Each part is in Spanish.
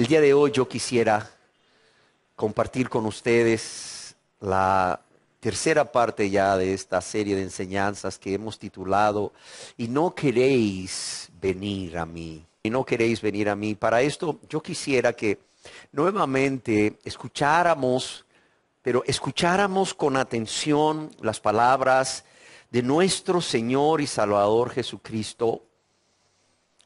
El día de hoy yo quisiera compartir con ustedes la tercera parte ya de esta serie de enseñanzas que hemos titulado "Y no queréis venir a mí". Y no queréis venir a mí. Para esto yo quisiera que nuevamente escucháramos, pero escucháramos con atención las palabras de nuestro Señor y Salvador Jesucristo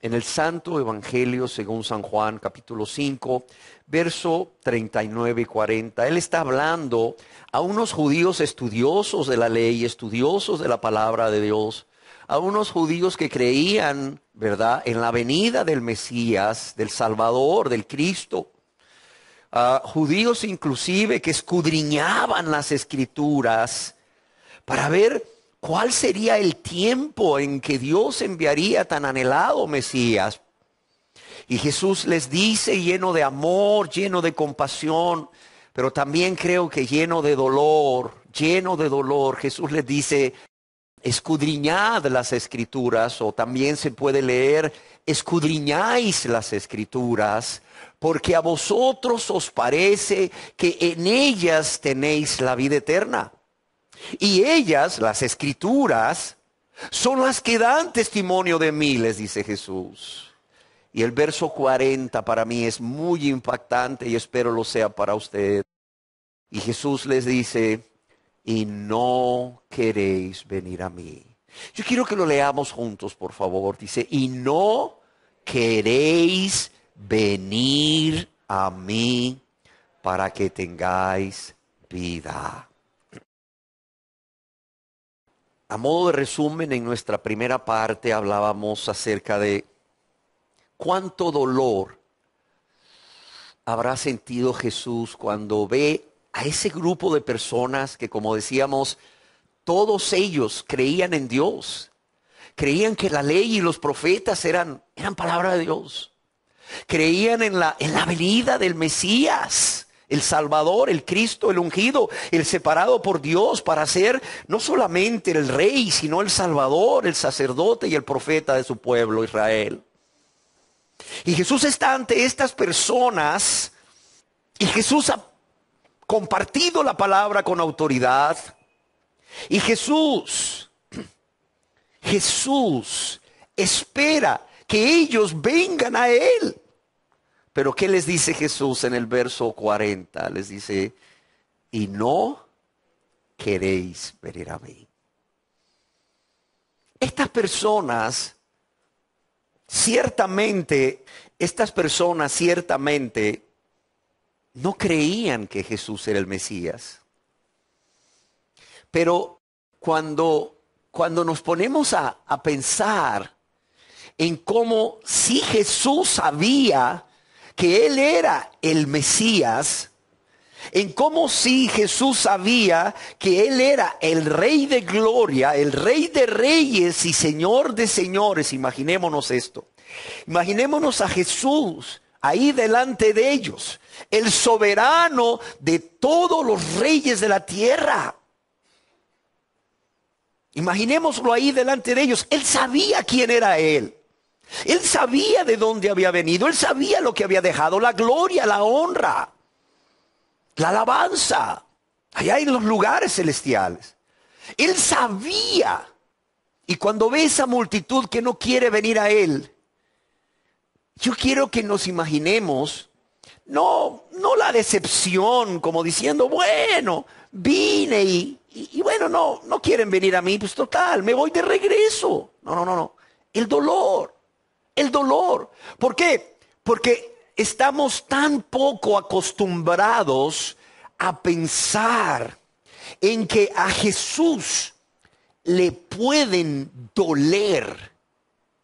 en el Santo Evangelio según San Juan, capítulo 5, verso 39 y 40. Él está hablando a unos judíos estudiosos de la ley, estudiosos de la palabra de Dios, a unos judíos que creían, ¿verdad?, en la venida del Mesías, del Salvador, del Cristo. Judíos inclusive que escudriñaban las Escrituras para ver ¿cuál sería el tiempo en que Dios enviaría tan anhelado Mesías? Y Jesús les dice, lleno de amor, lleno de compasión, pero también creo que lleno de dolor, Jesús les dice, escudriñad las Escrituras, o también se puede leer, escudriñáis las Escrituras, porque a vosotros os parece que en ellas tenéis la vida eterna. Y ellas, las Escrituras, son las que dan testimonio de mí, les dice Jesús. Y el verso 40 para mí es muy impactante y espero lo sea para usted. Y Jesús les dice, y no queréis venir a mí. Yo quiero que lo leamos juntos, por favor. Dice, y no queréis venir a mí para que tengáis vida. A modo de resumen, en nuestra primera parte hablábamos acerca de cuánto dolor habrá sentido Jesús cuando ve a ese grupo de personas que, como decíamos, todos ellos creían en Dios. Creían que la ley y los profetas eran palabra de Dios. Creían en la venida del Mesías, el Salvador, el Cristo, el ungido, el separado por Dios para ser no solamente el rey, sino el Salvador, el sacerdote y el profeta de su pueblo Israel. Y Jesús está ante estas personas y Jesús ha compartido la palabra con autoridad. Y Jesús espera que ellos vengan a Él. Pero ¿qué les dice Jesús en el verso 40? Les dice, y no queréis venir a mí. Estas personas ciertamente no creían que Jesús era el Mesías. Pero cuando nos ponemos a pensar en cómo si Jesús sabía que Él era el Mesías, en cómo si Jesús sabía que Él era el Rey de Gloria, el Rey de Reyes y Señor de Señores. Imaginémonos esto. Imaginémonos a Jesús ahí delante de ellos, el soberano de todos los reyes de la tierra. Imaginémoslo ahí delante de ellos. Él sabía quién era Él. Él sabía de dónde había venido. Él sabía lo que había dejado, la gloria, la honra, la alabanza, allá en los lugares celestiales. Él sabía. Y cuando ve esa multitud que no quiere venir a Él, yo quiero que nos imaginemos, no la decepción, como diciendo, bueno, vine y bueno, no quieren venir a mí, pues total, me voy de regreso. No. El dolor. ¿Por qué? Porque estamos tan poco acostumbrados a pensar en que a Jesús le pueden doler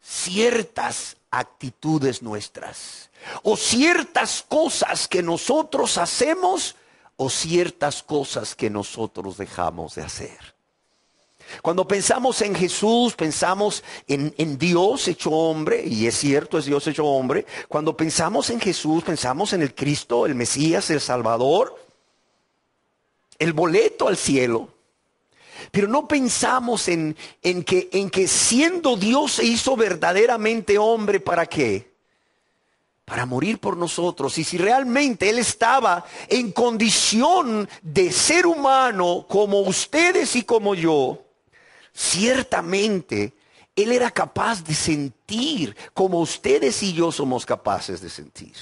ciertas actitudes nuestras, o ciertas cosas que nosotros hacemos, o ciertas cosas que nosotros dejamos de hacer. Cuando pensamos en Jesús, pensamos en Dios hecho hombre, y es cierto, es Dios hecho hombre. Cuando pensamos en Jesús, pensamos en el Cristo, el Mesías, el Salvador, el boleto al cielo. Pero no pensamos en que siendo Dios se hizo verdaderamente hombre, ¿para qué? para morir por nosotros. Y si realmente Él estaba en condición de ser humano como ustedes y como yo, ciertamente Él era capaz de sentir como ustedes y yo somos capaces de sentir.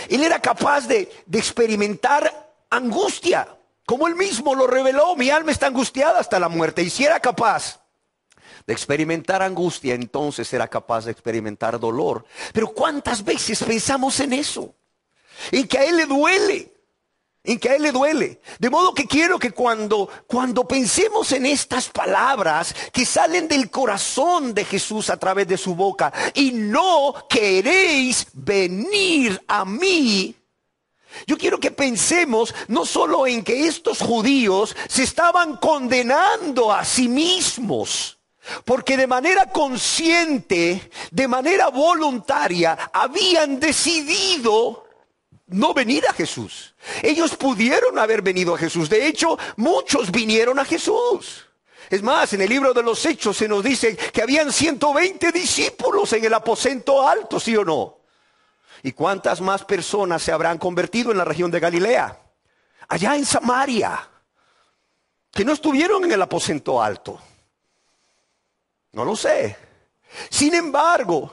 Él era capaz de experimentar angustia, como Él mismo lo reveló. Mi alma está angustiada hasta la muerte. Y si era capaz de experimentar angustia, entonces era capaz de experimentar dolor. Pero ¿cuántas veces pensamos en eso? En que a Él le duele. En que a Él le duele. De modo que quiero que cuando pensemos en estas palabras que salen del corazón de Jesús a través de su boca, y no queréis venir a mí, yo quiero que pensemos no solo en que estos judíos se estaban condenando a sí mismos, porque de manera consciente, de manera voluntaria, habían decidido no venir a Jesús. Ellos pudieron haber venido a Jesús. De hecho, muchos vinieron a Jesús. Es más, en el libro de los Hechos se nos dice que habían 120 discípulos en el aposento alto, ¿sí o no? ¿Y cuántas más personas se habrán convertido en la región de Galilea? Allá en Samaria, que no estuvieron en el aposento alto. No lo sé. Sin embargo,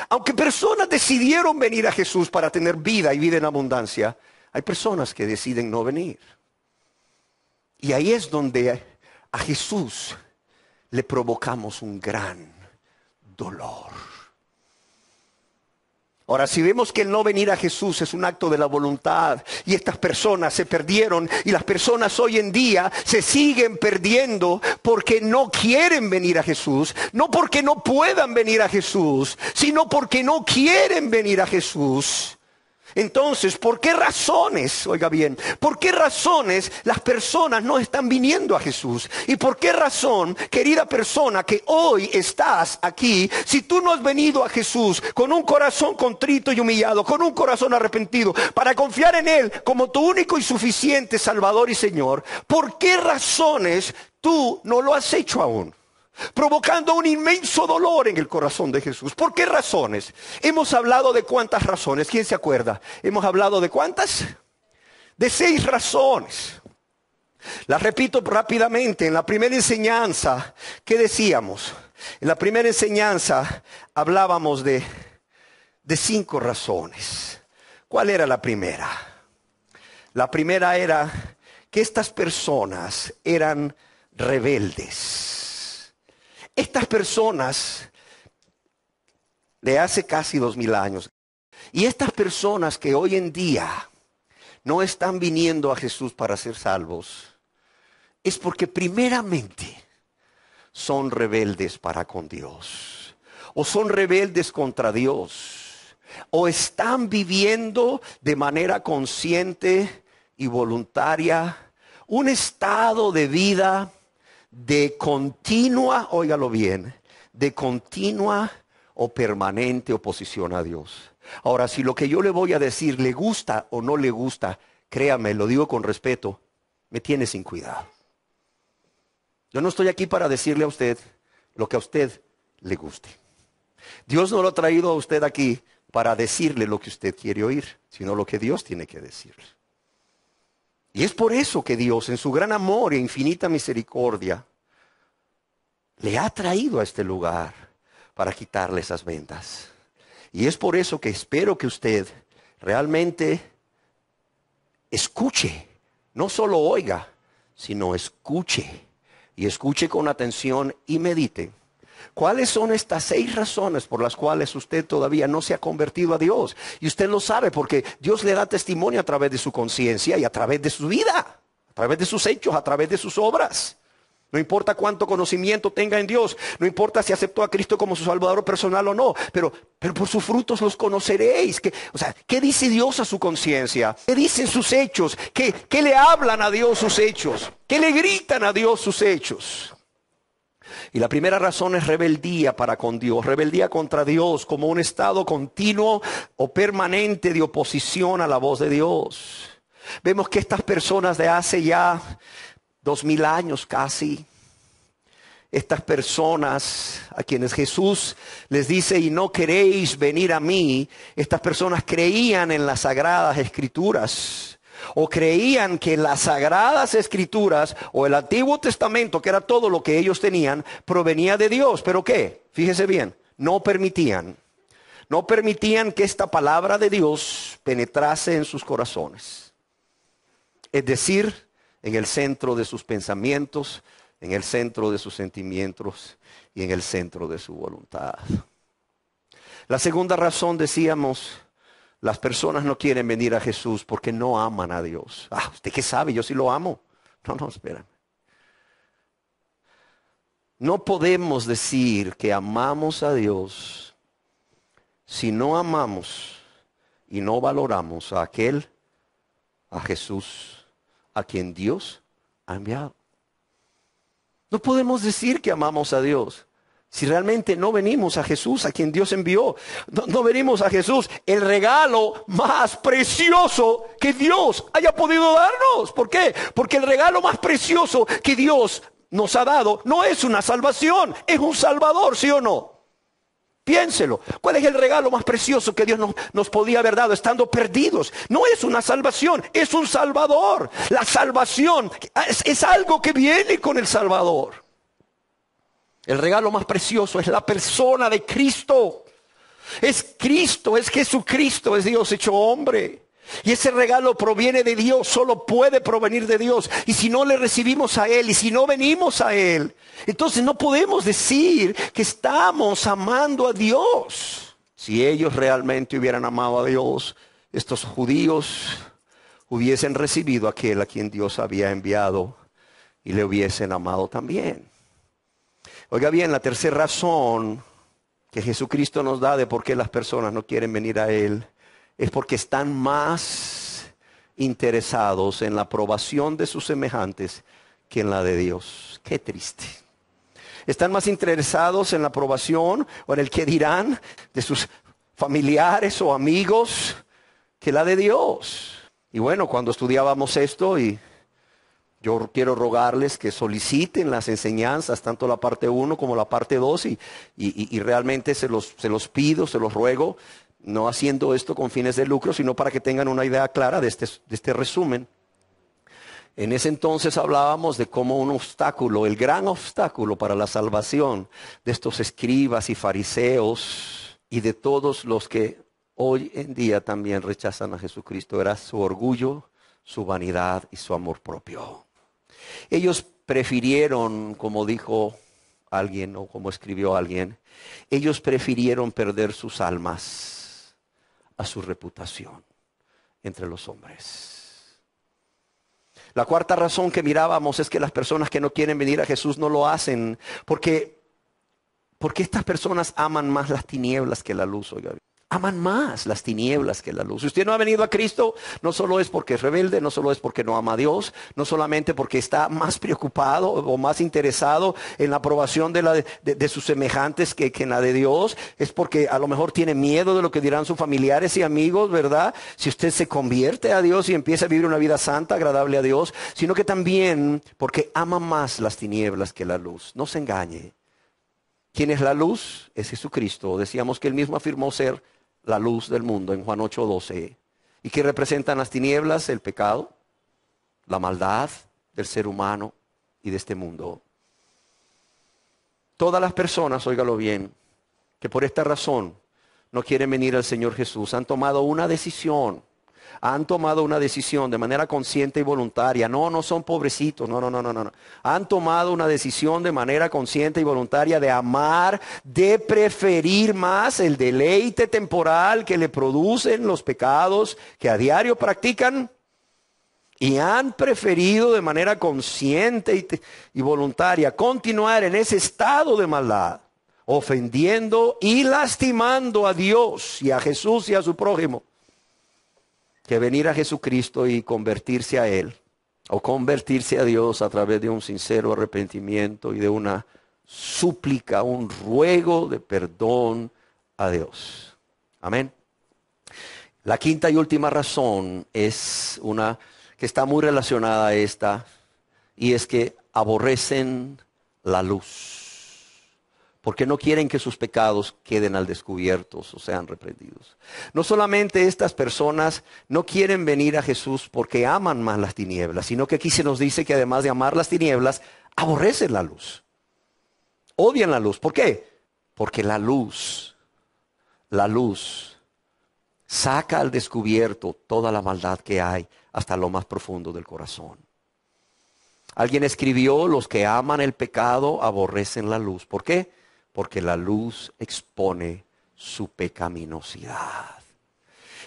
aunque personas decidieron venir a Jesús para tener vida y vida en abundancia, hay personas que deciden no venir. Y ahí es donde a Jesús le provocamos un gran dolor. Ahora, si vemos que el no venir a Jesús es un acto de la voluntad y estas personas se perdieron y las personas hoy en día se siguen perdiendo porque no quieren venir a Jesús, no porque no puedan venir a Jesús, sino porque no quieren venir a Jesús. Entonces, ¿por qué razones, oiga bien, por qué razones las personas no están viniendo a Jesús? ¿Y por qué razón, querida persona, que hoy estás aquí, si tú no has venido a Jesús con un corazón contrito y humillado, con un corazón arrepentido, para confiar en Él como tu único y suficiente Salvador y Señor, ¿por qué razones tú no lo has hecho aún? Provocando un inmenso dolor en el corazón de Jesús. ¿Por qué razones? Hemos hablado de cuántas razones. ¿Quién se acuerda? Hemos hablado de cuántas. De 6 razones. Las repito rápidamente. En la primera enseñanza, ¿qué decíamos? En la primera enseñanza hablábamos de 5 razones. ¿Cuál era la primera? La primera era que estas personas eran rebeldes. Estas personas de hace casi 2000 años, y estas personas que hoy en día no están viniendo a Jesús para ser salvos, es porque primeramente son rebeldes para con Dios, o son rebeldes contra Dios, o están viviendo de manera consciente y voluntaria un estado de vida de continua, óigalo bien, de continua o permanente oposición a Dios. Ahora, si lo que yo le voy a decir le gusta o no le gusta, créame, lo digo con respeto, me tiene sin cuidado. Yo no estoy aquí para decirle a usted lo que a usted le guste. Dios no lo ha traído a usted aquí para decirle lo que usted quiere oír, sino lo que Dios tiene que decirle. Y es por eso que Dios, en su gran amor e infinita misericordia, le ha traído a este lugar para quitarle esas vendas. Y es por eso que espero que usted realmente escuche, no solo oiga, sino escuche. Y escuche con atención y medite. ¿Cuáles son estas 6 razones por las cuales usted todavía no se ha convertido a Dios? Y usted lo sabe porque Dios le da testimonio a través de su conciencia y a través de su vida, a través de sus hechos, a través de sus obras. No importa cuánto conocimiento tenga en Dios, no importa si aceptó a Cristo como su Salvador personal o no, pero por sus frutos los conoceréis. ¿Qué dice Dios a su conciencia? ¿Qué dicen sus hechos? ¿Qué le hablan a Dios sus hechos? ¿Qué le gritan a Dios sus hechos? Y la primera razón es rebeldía para con Dios, rebeldía contra Dios como un estado continuo o permanente de oposición a la voz de Dios. Vemos que estas personas de hace ya 2000 años casi, estas personas a quienes Jesús les dice, y no queréis venir a mí, estas personas creían en las sagradas escrituras, o creían que las sagradas escrituras o el Antiguo Testamento, que era todo lo que ellos tenían, provenía de Dios. ¿Pero qué? Fíjese bien, no permitían que esta palabra de Dios penetrase en sus corazones. Es decir, en el centro de sus pensamientos, en el centro de sus sentimientos y en el centro de su voluntad. La segunda razón, decíamos, las personas no quieren venir a Jesús porque no aman a Dios. ¿Usted qué sabe? Yo sí lo amo. No, espérame. No podemos decir que amamos a Dios si no amamos y no valoramos a Jesús, a quien Dios ha enviado. No podemos decir que amamos a Dios si realmente no venimos a Jesús, a quien Dios envió. No venimos a Jesús, el regalo más precioso que Dios haya podido darnos. ¿Por qué? Porque el regalo más precioso que Dios nos ha dado no es una salvación, es un Salvador, ¿sí o no? Piénselo. ¿Cuál es el regalo más precioso que Dios nos podía haber dado estando perdidos? No es una salvación, es un Salvador. La salvación es algo que viene con el Salvador. El regalo más precioso es la persona de Cristo. Es Cristo, es Jesucristo, es Dios hecho hombre. Y ese regalo proviene de Dios, solo puede provenir de Dios. Y si no le recibimos a Él, y si no venimos a Él, entonces no podemos decir que estamos amando a Dios. Si ellos realmente hubieran amado a Dios, estos judíos hubiesen recibido a aquel a quien Dios había enviado y le hubiesen amado también. Oiga bien, la tercera razón que Jesucristo nos da de por qué las personas no quieren venir a Él es porque están más interesados en la aprobación de sus semejantes que en la de Dios. Qué triste. Están más interesados en la aprobación o en el que dirán de sus familiares o amigos que la de Dios. Y bueno, cuando estudiábamos esto, y yo quiero rogarles que soliciten las enseñanzas, tanto la parte 1 como la parte 2, y realmente se los pido, se los ruego, no haciendo esto con fines de lucro, sino para que tengan una idea clara de este resumen. En ese entonces hablábamos de cómo un obstáculo, el gran obstáculo para la salvación de estos escribas y fariseos y de todos los que hoy en día también rechazan a Jesucristo, era su orgullo, su vanidad y su amor propio. Ellos prefirieron, como dijo alguien o como escribió alguien, ellos prefirieron perder sus almas a su reputación entre los hombres. La cuarta razón que mirábamos es que las personas que no quieren venir a Jesús no lo hacen porque estas personas aman más las tinieblas que la luz, oiga. Aman más las tinieblas que la luz. Si usted no ha venido a Cristo, no solo es porque es rebelde, no solo es porque no ama a Dios, no solamente porque está más preocupado o más interesado en la aprobación de sus semejantes que en la de Dios, es porque a lo mejor tiene miedo de lo que dirán sus familiares y amigos, ¿verdad? Si usted se convierte a Dios y empieza a vivir una vida santa, agradable a Dios, sino que también porque ama más las tinieblas que la luz. No se engañe. ¿Quién es la luz? Es Jesucristo. Decíamos que Él mismo afirmó ser la luz del mundo en Juan 8:12. ¿Y qué representan las tinieblas? El pecado, la maldad del ser humano y de este mundo. Todas las personas, óigalo bien, que por esta razón no quieren venir al Señor Jesús, han tomado una decisión de manera consciente y voluntaria. No son pobrecitos, no. Han tomado una decisión de manera consciente y voluntaria de amar, de preferir más el deleite temporal que le producen los pecados que a diario practican. Y han preferido de manera consciente y voluntaria continuar en ese estado de maldad, ofendiendo y lastimando a Dios y a Jesús y a su prójimo, que venir a Jesucristo y convertirse a Él, o convertirse a Dios a través de un sincero arrepentimiento y de una súplica, un ruego de perdón a Dios. Amén. La quinta y última razón es una que está muy relacionada a esta, y es que aborrecen la luz. Porque no quieren que sus pecados queden al descubierto o sean reprendidos. No solamente estas personas no quieren venir a Jesús porque aman más las tinieblas, sino que aquí se nos dice que además de amar las tinieblas, aborrecen la luz. Odian la luz. ¿Por qué? Porque la luz saca al descubierto toda la maldad que hay hasta lo más profundo del corazón. Alguien escribió, los que aman el pecado aborrecen la luz. ¿Por qué? Porque la luz expone su pecaminosidad.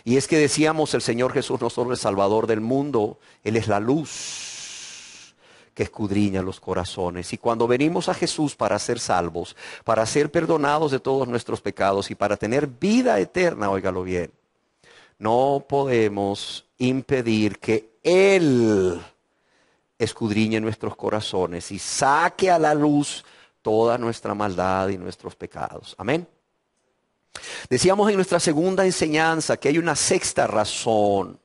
Y es que decíamos, el Señor Jesús no solo es Salvador del mundo, Él es la luz que escudriña los corazones. Y cuando venimos a Jesús para ser salvos, para ser perdonados de todos nuestros pecados y para tener vida eterna, óigalo bien, no podemos impedir que Él escudriñe nuestros corazones y saque a la luz toda nuestra maldad y nuestros pecados. Amén. Decíamos en nuestra segunda enseñanza que hay una sexta razón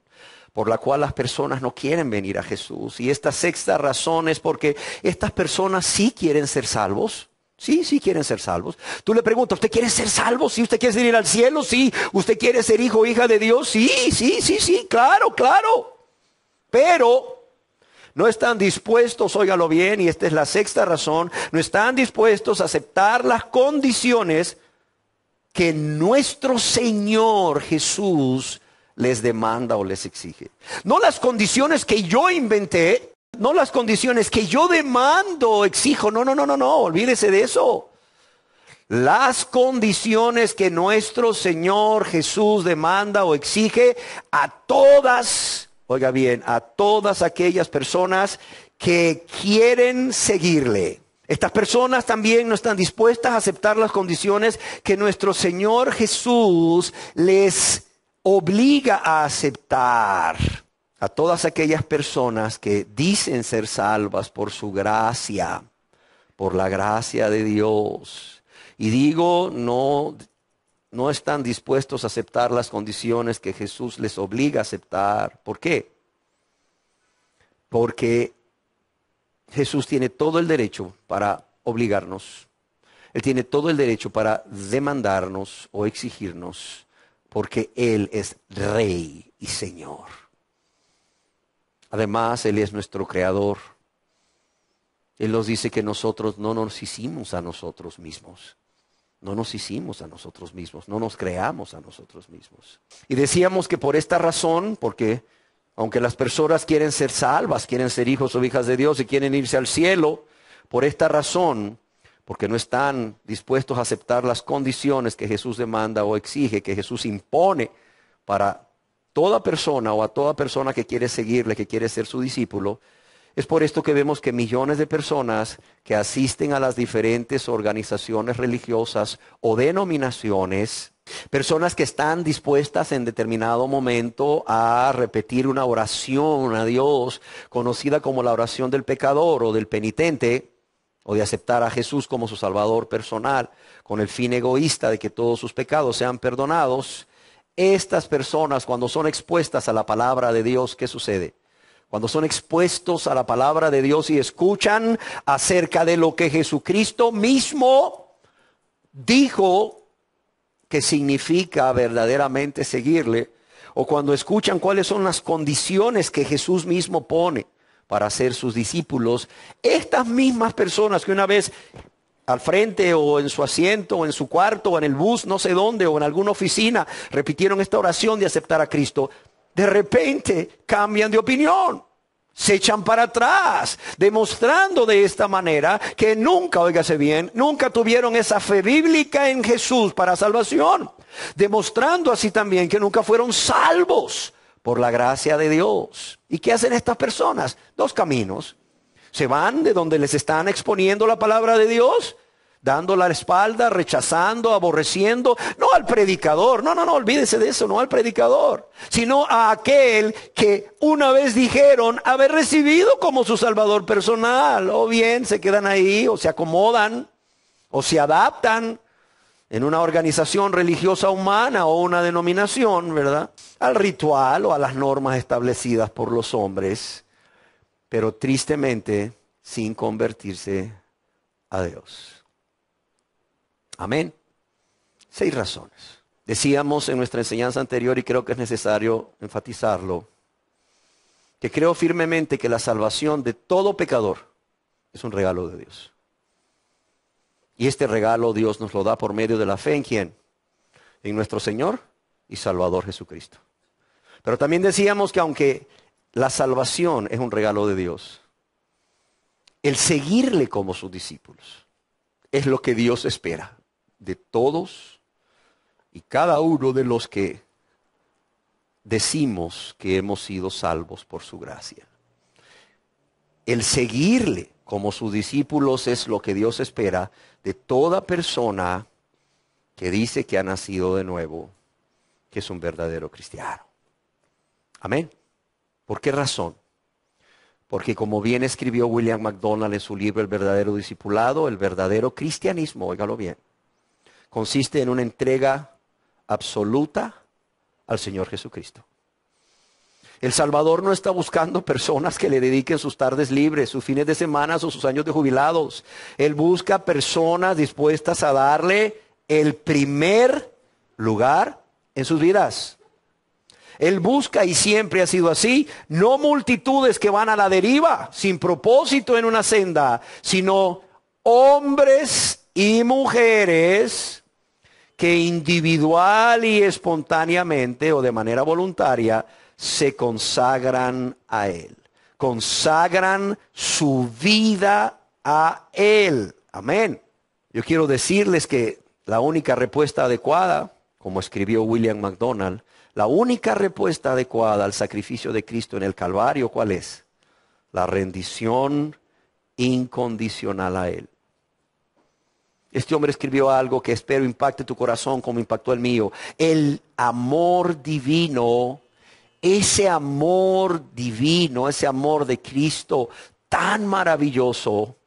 por la cual las personas no quieren venir a Jesús. Y esta sexta razón es porque estas personas sí quieren ser salvos. Sí quieren ser salvos. Tú le preguntas, ¿usted quiere ser salvo? ¿Sí? ¿Usted quiere ir al cielo? Sí. ¿Usted quiere ser hijo o hija de Dios? Sí, claro. Pero no están dispuestos, óigalo bien, y esta es la sexta razón, no están dispuestos a aceptar las condiciones que nuestro Señor Jesús les demanda o les exige. No las condiciones que yo inventé, no las condiciones que yo demando o exijo, no, olvídese de eso. Las condiciones que nuestro Señor Jesús demanda o exige a todas, oiga bien, a todas aquellas personas que quieren seguirle. Estas personas también no están dispuestas a aceptar las condiciones que nuestro Señor Jesús les obliga a aceptar. A todas aquellas personas que dicen ser salvas por su gracia, por la gracia de Dios. Y digo, no están dispuestos a aceptar las condiciones que Jesús les obliga a aceptar. ¿Por qué? Porque Jesús tiene todo el derecho para obligarnos. Él tiene todo el derecho para demandarnos o exigirnos, porque Él es Rey y Señor. Además, Él es nuestro Creador. Él nos dice que nosotros no nos hicimos a nosotros mismos. No nos hicimos a nosotros mismos, no nos creamos a nosotros mismos. Y decíamos que por esta razón, porque aunque las personas quieren ser salvas, quieren ser hijos o hijas de Dios y quieren irse al cielo, por esta razón, porque no están dispuestos a aceptar las condiciones que Jesús demanda o exige, que Jesús impone para toda persona o a toda persona que quiere seguirle, que quiere ser su discípulo. Es por esto que vemos que millones de personas que asisten a las diferentes organizaciones religiosas o denominaciones, personas que están dispuestas en determinado momento a repetir una oración a Dios, conocida como la oración del pecador o del penitente, o de aceptar a Jesús como su Salvador personal, con el fin egoísta de que todos sus pecados sean perdonados. Estas personas, cuando son expuestas a la palabra de Dios, ¿qué sucede? Cuando son expuestos a la palabra de Dios y escuchan acerca de lo que Jesucristo mismo dijo que significa verdaderamente seguirle, o cuando escuchan cuáles son las condiciones que Jesús mismo pone para ser sus discípulos, estas mismas personas que una vez al frente o en su asiento o en su cuarto o en el bus, no sé dónde, o en alguna oficina, repitieron esta oración de aceptar a Cristo, de repente cambian de opinión, se echan para atrás, demostrando de esta manera que nunca, óigase bien, nunca tuvieron esa fe bíblica en Jesús para salvación, demostrando así también que nunca fueron salvos por la gracia de Dios. ¿Y qué hacen estas personas? Dos caminos. Se van de donde les están exponiendo la palabra de Dios, dando la espalda, rechazando, aborreciendo, no al predicador, no, olvídese de eso, no al predicador, sino a aquel que una vez dijeron haber recibido como su Salvador personal. O bien se quedan ahí, o se acomodan, o se adaptan en una organización religiosa humana o una denominación, ¿verdad?, al ritual o a las normas establecidas por los hombres, pero tristemente sin convertirse a Dios. Amén. 6 razones. Decíamos en nuestra enseñanza anterior, y creo que es necesario enfatizarlo, que creo firmemente que la salvación de todo pecador es un regalo de Dios. Y este regalo Dios nos lo da por medio de la fe ¿en quién? En nuestro Señor y Salvador Jesucristo. Pero también decíamos que aunque la salvación es un regalo de Dios, el seguirle como sus discípulos es lo que Dios espera de todos y cada uno de los que decimos que hemos sido salvos por su gracia. El seguirle como sus discípulos es lo que Dios espera de toda persona que dice que ha nacido de nuevo, que es un verdadero cristiano. Amén. ¿Por qué razón? Porque como bien escribió William MacDonald en su libro El verdadero discipulado, el verdadero cristianismo, óigalo bien, consiste en una entrega absoluta al Señor Jesucristo. El Salvador no está buscando personas que le dediquen sus tardes libres, sus fines de semana o sus años de jubilados. Él busca personas dispuestas a darle el primer lugar en sus vidas. Él busca, y siempre ha sido así, no multitudes que van a la deriva, sin propósito en una senda, sino hombres y mujeres que individual y espontáneamente o de manera voluntaria se consagran a Él. Consagran su vida a Él. Amén. Yo quiero decirles que la única respuesta adecuada, como escribió William MacDonald, la única respuesta adecuada al sacrificio de Cristo en el Calvario, ¿cuál es? La rendición incondicional a Él. Este hombre escribió algo que espero impacte tu corazón como impactó el mío. El amor divino, ese amor divino, ese amor de Cristo tan maravilloso,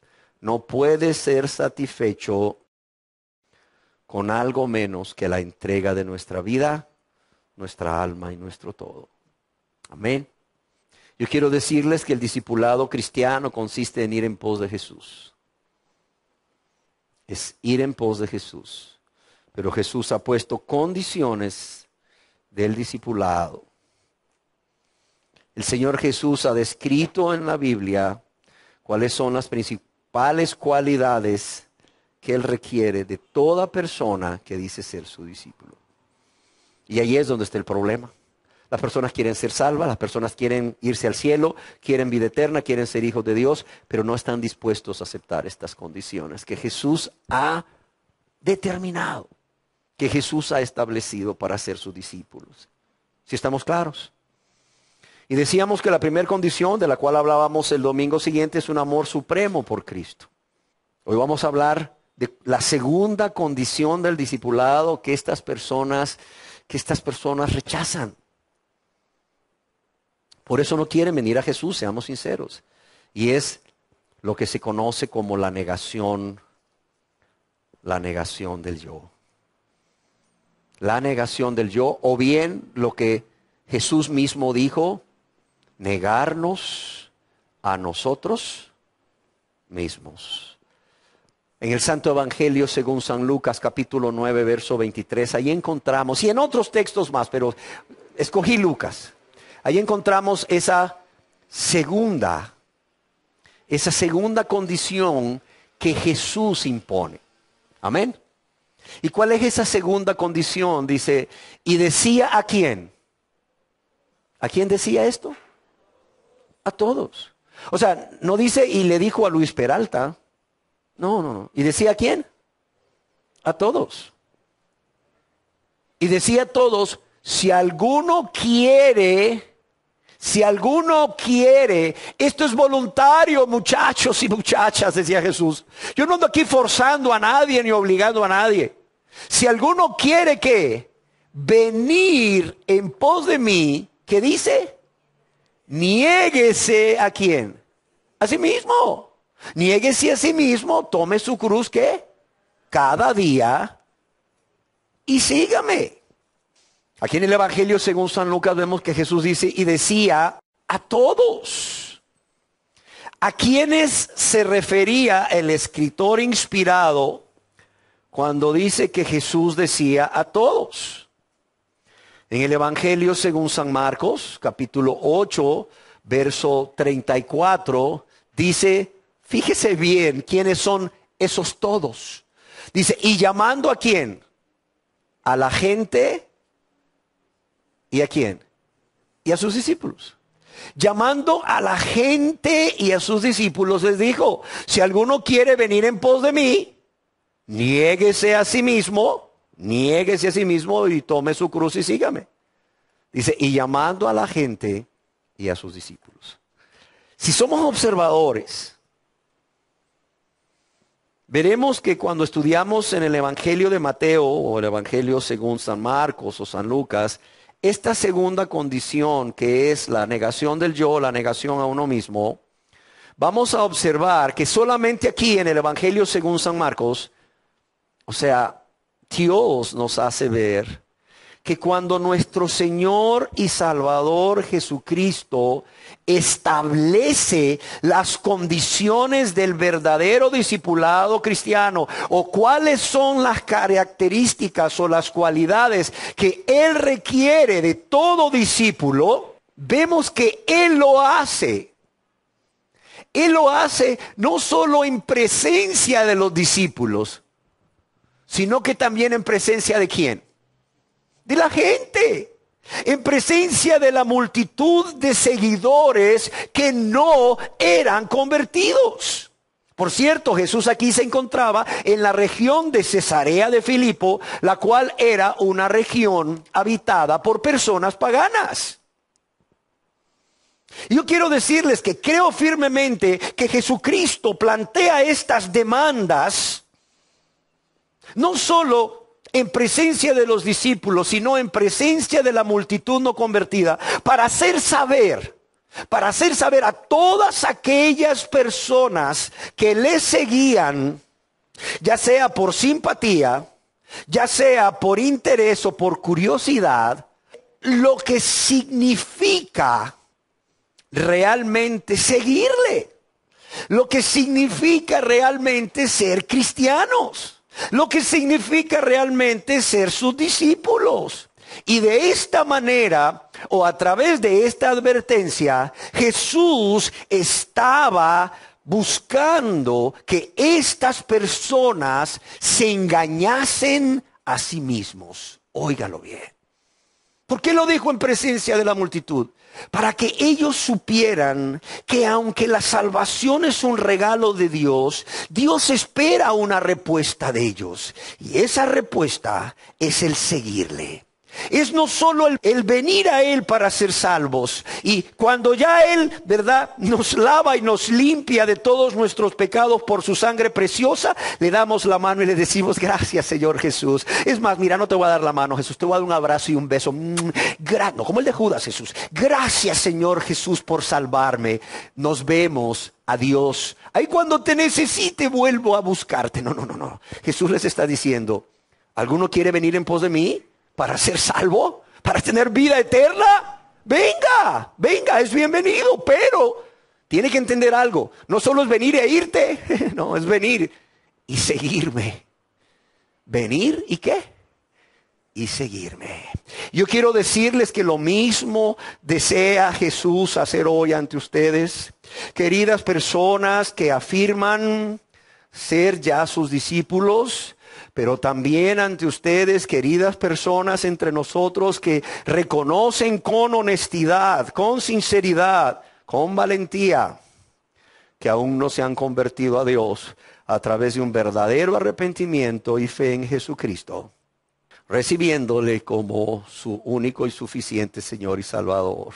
no puede ser satisfecho con algo menos que la entrega de nuestra vida, nuestra alma y nuestro todo. Amén. Yo quiero decirles que el discipulado cristiano consiste en ir en pos de Jesús. Es ir en pos de Jesús. Pero Jesús ha puesto condiciones del discipulado. El Señor Jesús ha descrito en la Biblia cuáles son las principales cualidades que Él requiere de toda persona que dice ser su discípulo. Y ahí es donde está el problema. Las personas quieren ser salvas, las personas quieren irse al cielo, quieren vida eterna, quieren ser hijos de Dios, pero no están dispuestos a aceptar estas condiciones que Jesús ha determinado, que Jesús ha establecido para ser sus discípulos. ¿Sí estamos claros? Y decíamos que la primera condición de la cual hablábamos el domingo siguiente es un amor supremo por Cristo. Hoy vamos a hablar de la segunda condición del discipulado que estas personas rechazan. Por eso no quieren venir a Jesús, seamos sinceros. Y es lo que se conoce como la negación del yo. La negación del yo, o bien lo que Jesús mismo dijo, negarnos a nosotros mismos. En el Santo Evangelio según San Lucas capítulo 9 verso 23, ahí encontramos, y en otros textos más, pero escogí Lucas. Ahí encontramos esa segunda condición que Jesús impone. Amén. ¿Y cuál es esa segunda condición? Dice, y decía ¿a quién? ¿A quién decía esto? A todos. O sea, no dice y le dijo a Luis Peralta. No. ¿Y decía a quién? A todos. Y decía a todos, si alguno quiere, esto es voluntario, muchachos y muchachas, decía Jesús. Yo no ando aquí forzando a nadie ni obligando a nadie. Si alguno quiere que venir en pos de mí, ¿qué dice? Niéguese ¿a quién? A sí mismo. Niéguese a sí mismo, tome su cruz, ¿qué? Cada día y sígame. Aquí en el Evangelio según San Lucas vemos que Jesús dice y decía a todos. ¿A quiénes se refería el escritor inspirado cuando dice que Jesús decía a todos? En el Evangelio según San Marcos, capítulo 8, verso 34, dice, fíjese bien quiénes son esos todos. Dice, y llamando ¿a quién? A la gente. ¿Y a quién? Y a sus discípulos. Llamando a la gente y a sus discípulos les dijo, si alguno quiere venir en pos de mí, niéguese a sí mismo y tome su cruz y sígame. Dice, y llamando a la gente y a sus discípulos. Si somos observadores, veremos que cuando estudiamos en el Evangelio de Mateo o el Evangelio según San Marcos o San Lucas, esta segunda condición que es la negación del yo, la negación a uno mismo, vamos a observar que solamente aquí en el Evangelio según San Marcos, o sea, Dios nos hace ver que cuando nuestro Señor y Salvador Jesucristo establece las condiciones del verdadero discipulado cristiano, o cuáles son las características o las cualidades que Él requiere de todo discípulo, vemos que Él lo hace. Él lo hace no solo en presencia de los discípulos, sino que también en presencia de ¿quién? De la gente, en presencia de la multitud de seguidores que no eran convertidos. Por cierto, Jesús aquí se encontraba en la región de Cesarea de Filipo, la cual era una región habitada por personas paganas. Yo quiero decirles que creo firmemente que Jesucristo plantea estas demandas no solo en presencia de los discípulos, sino en presencia de la multitud no convertida, para hacer saber a todas aquellas personas que le seguían, ya sea por simpatía, ya sea por interés o por curiosidad, lo que significa realmente seguirle, lo que significa realmente ser cristianos, lo que significa realmente ser sus discípulos. Y de esta manera, o a través de esta advertencia, Jesús estaba buscando que estas personas se engañasen a sí mismos. Óigalo bien. ¿Por qué lo dijo en presencia de la multitud? Para que ellos supieran que aunque la salvación es un regalo de Dios, Dios espera una respuesta de ellos. Y esa respuesta es el seguirle. Es no solo el venir a Él para ser salvos. Y cuando ya Él, ¿verdad?, nos lava y nos limpia de todos nuestros pecados por su sangre preciosa, le damos la mano y le decimos, gracias Señor Jesús. Es más, mira, no te voy a dar la mano, Jesús, te voy a dar un abrazo y un beso. No, como el de Judas, Jesús. Gracias Señor Jesús por salvarme. Nos vemos. Adiós. Ahí cuando te necesite vuelvo a buscarte. No. Jesús les está diciendo, ¿alguno quiere venir en pos de mí? ¿Para ser salvo? ¿Para tener vida eterna? Venga, es bienvenido, pero tiene que entender algo. No solo es venir e irte, no, es venir y seguirme. ¿Venir y qué? Y seguirme. Yo quiero decirles que lo mismo desea Jesús hacer hoy ante ustedes. Queridas personas que afirman ser ya sus discípulos, pero también ante ustedes, queridas personas entre nosotros que reconocen con honestidad, con sinceridad, con valentía, que aún no se han convertido a Dios a través de un verdadero arrepentimiento y fe en Jesucristo, recibiéndole como su único y suficiente Señor y Salvador.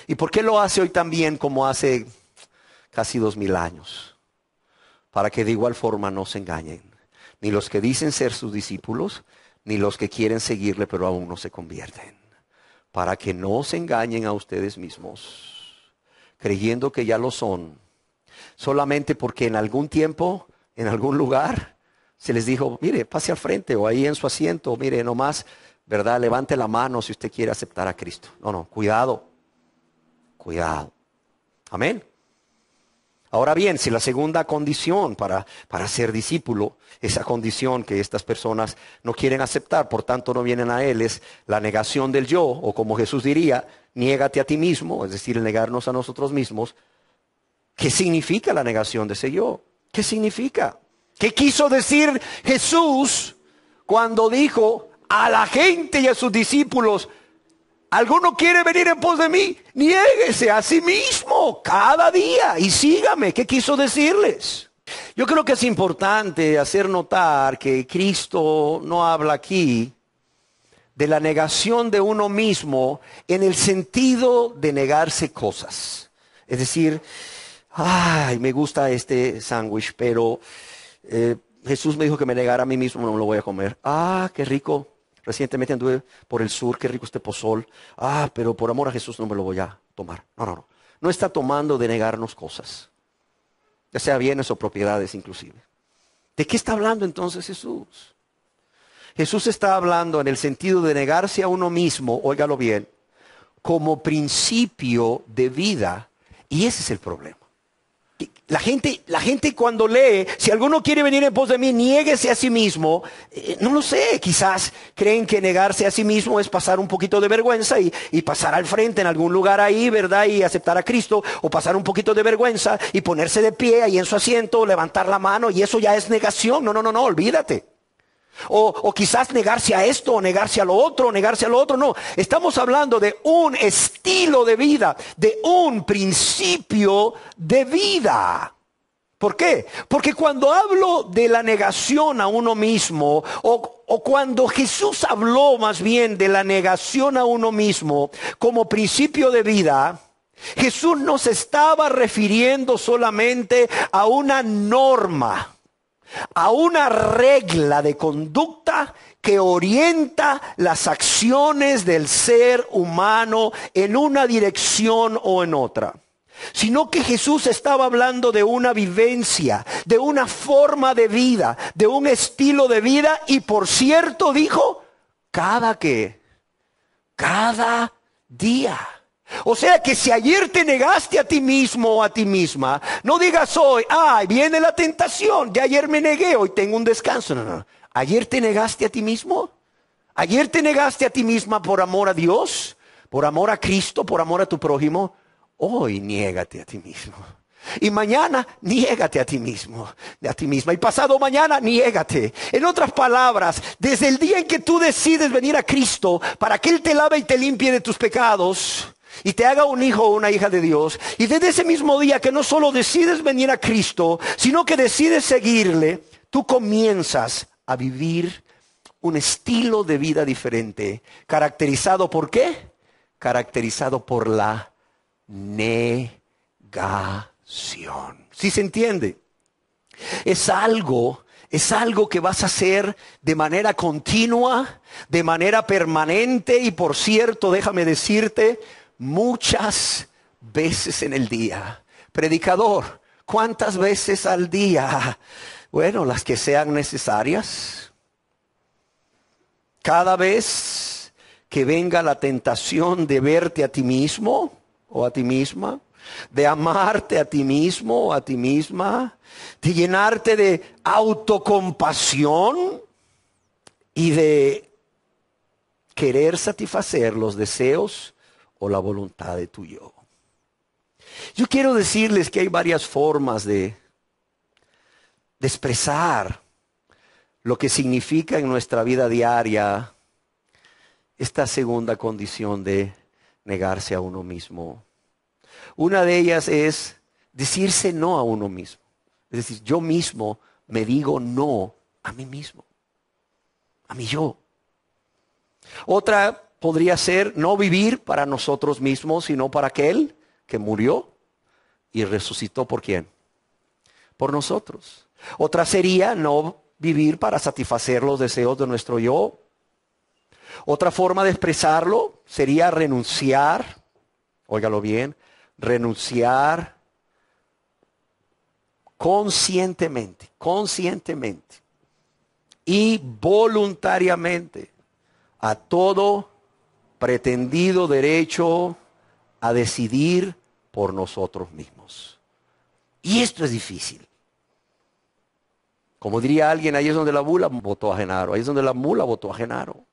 ¿Y por qué lo hace hoy también como hace casi 2000 años? Para que de igual forma no se engañen. Ni los que dicen ser sus discípulos, ni los que quieren seguirle pero aún no se convierten. Para que no se engañen a ustedes mismos, creyendo que ya lo son, solamente porque en algún tiempo, en algún lugar, se les dijo, mire, pase al frente o ahí en su asiento, mire, nomás, ¿verdad? Levante la mano si usted quiere aceptar a Cristo. No, cuidado. Amén. Ahora bien, si la segunda condición para ser discípulo, esa condición que estas personas no quieren aceptar, por tanto no vienen a Él, es la negación del yo, o como Jesús diría, niégate a ti mismo, es decir, el negarnos a nosotros mismos. ¿Qué significa la negación de ese yo? ¿Qué significa? ¿Qué quiso decir Jesús cuando dijo a la gente y a sus discípulos: ¿alguno quiere venir en pos de mí? Niéguese a sí mismo cada día y sígame. ¿Qué quiso decirles? Yo creo que es importante hacer notar que Cristo no habla aquí de la negación de uno mismo en el sentido de negarse cosas. Es decir, ay, me gusta este sándwich, pero Jesús me dijo que me negara a mí mismo, no me lo voy a comer. Ah, qué rico. Recientemente anduve por el sur, qué rico este pozol. Ah, pero por amor a Jesús no me lo voy a tomar. No. No está tomando de negarnos cosas, ya sea bienes o propiedades inclusive. ¿De qué está hablando entonces Jesús? Jesús está hablando en el sentido de negarse a uno mismo, óigalo bien, como principio de vida. Y ese es el problema. La gente cuando lee, si alguno quiere venir en pos de mí, niéguese a sí mismo. No lo sé, quizás creen que negarse a sí mismo es pasar un poquito de vergüenza y pasar al frente en algún lugar ahí, ¿verdad? Y aceptar a Cristo, o pasar un poquito de vergüenza y ponerse de pie ahí en su asiento, levantar la mano, y eso ya es negación. No, olvídate. O quizás negarse a esto, o negarse a lo otro, o negarse a lo otro. No, estamos hablando de un estilo de vida, de un principio de vida. ¿Por qué? Porque cuando hablo de la negación a uno mismo, o cuando Jesús habló más bien de la negación a uno mismo como principio de vida, Jesús no se estaba refiriendo solamente a una norma, a una regla de conducta que orienta las acciones del ser humano en una dirección o en otra, sino que Jesús estaba hablando de una vivencia, de una forma de vida, de un estilo de vida. Y por cierto dijo, cada día. O sea que si ayer te negaste a ti mismo o a ti misma, no digas hoy, ay, viene la tentación, de ayer me negué, hoy tengo un descanso. No. ¿Ayer te negaste a ti mismo? ¿Ayer te negaste a ti misma por amor a Dios? ¿Por amor a Cristo? ¿Por amor a tu prójimo? Hoy niégate a ti mismo. Y mañana niégate a ti mismo, a ti misma. Y pasado mañana niégate. En otras palabras, desde el día en que tú decides venir a Cristo para que Él te lave y te limpie de tus pecados y te haga un hijo o una hija de Dios, y desde ese mismo día que no solo decides venir a Cristo, sino que decides seguirle, tú comienzas a vivir un estilo de vida diferente. ¿Caracterizado por qué? Caracterizado por la negación. ¿Sí se entiende? Es algo que vas a hacer de manera continua, de manera permanente, y por cierto, déjame decirte, muchas veces en el día. Predicador, ¿cuántas veces al día? Bueno, las que sean necesarias. Cada vez que venga la tentación de verte a ti mismo o a ti misma, de amarte a ti mismo o a ti misma, de llenarte de autocompasión y de querer satisfacer los deseos o la voluntad de tu yo. Yo quiero decirles que hay varias formas de expresar lo que significa en nuestra vida diaria esta segunda condición de negarse a uno mismo. Una de ellas es decirse no a uno mismo. Es decir, yo mismo me digo no a mí mismo, a mi yo. Otra podría ser no vivir para nosotros mismos, sino para aquel que murió y resucitó. ¿Por quién? Por nosotros. Otra sería no vivir para satisfacer los deseos de nuestro yo. Otra forma de expresarlo sería renunciar, óigalo bien, renunciar conscientemente y voluntariamente a todo pretendido derecho a decidir por nosotros mismos. Y esto es difícil. Como diría alguien, ahí es donde la mula votó a Genaro, ahí es donde la mula votó a Genaro.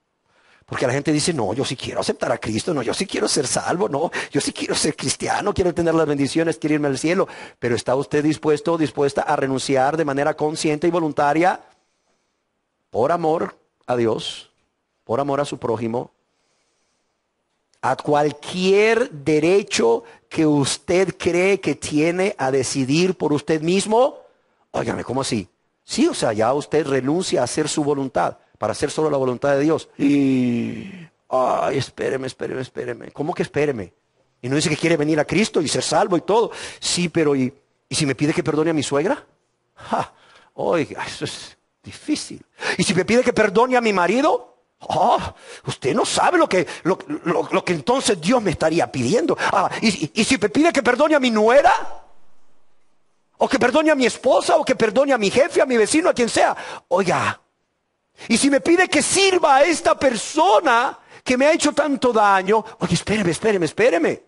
Porque la gente dice, no, yo sí quiero aceptar a Cristo, no, yo sí quiero ser salvo, no, yo sí quiero ser cristiano, quiero tener las bendiciones, quiero irme al cielo. Pero ¿está usted dispuesto o dispuesta a renunciar de manera consciente y voluntaria por amor a Dios, por amor a su prójimo, a cualquier derecho que usted cree que tiene a decidir por usted mismo? Óigame, ¿cómo así? Sí, o sea, ya usted renuncia a hacer su voluntad para hacer solo la voluntad de Dios. Ay, espéreme. ¿Cómo que espéreme? Y no dice que quiere venir a Cristo y ser salvo y todo. Sí, pero ¿y si me pide que perdone a mi suegra? Oiga, eso es difícil. ¿Y si me pide que perdone a mi marido? Usted no sabe lo que entonces Dios me estaría pidiendo. ¿Y si me pide que perdone a mi nuera? O que perdone a mi esposa, o que perdone a mi jefe, a mi vecino, a quien sea. Oiga, y si me pide que sirva a esta persona que me ha hecho tanto daño, oye, espéreme.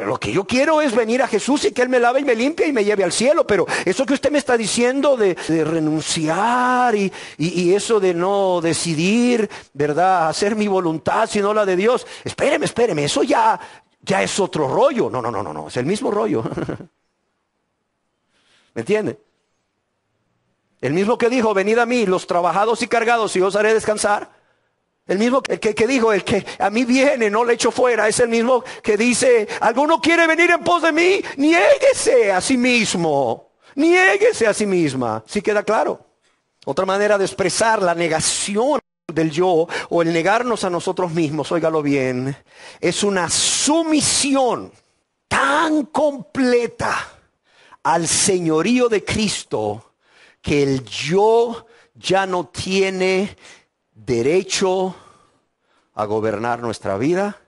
Lo que yo quiero es venir a Jesús y que Él me lave y me limpie y me lleve al cielo. Pero eso que usted me está diciendo de renunciar y eso de no decidir, ¿verdad?, hacer mi voluntad sino la de Dios. Espéreme, eso ya es otro rollo. No, es el mismo rollo. ¿Me entiende? El mismo que dijo, venid a mí los trabajados y cargados y os haré descansar. El mismo que dijo, el que a mí viene, no le echo fuera. Es el mismo que dice, ¿alguno quiere venir en pos de mí? Niéguese a sí mismo. Niéguese a sí misma. ¿Sí queda claro? Otra manera de expresar la negación del yo o el negarnos a nosotros mismos, óigalo bien, es una sumisión tan completa al señorío de Cristo que el yo ya no tiene derecho a gobernar nuestra vida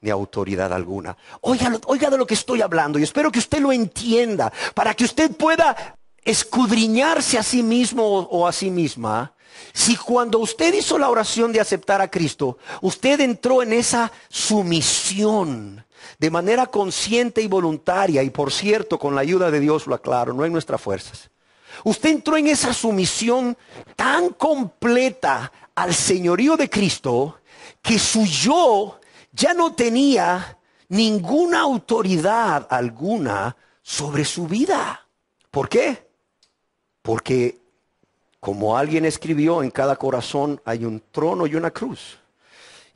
ni autoridad alguna. Oiga de lo que estoy hablando y espero que usted lo entienda para que usted pueda escudriñarse a sí mismo o a sí misma. Si cuando usted hizo la oración de aceptar a Cristo, usted entró en esa sumisión de manera consciente y voluntaria, y por cierto, con la ayuda de Dios, lo aclaro, no en nuestras fuerzas. Usted entró en esa sumisión tan completa al señorío de Cristo que su yo ya no tenía ninguna autoridad alguna sobre su vida. ¿Por qué? Porque, como alguien escribió, en cada corazón hay un trono y una cruz.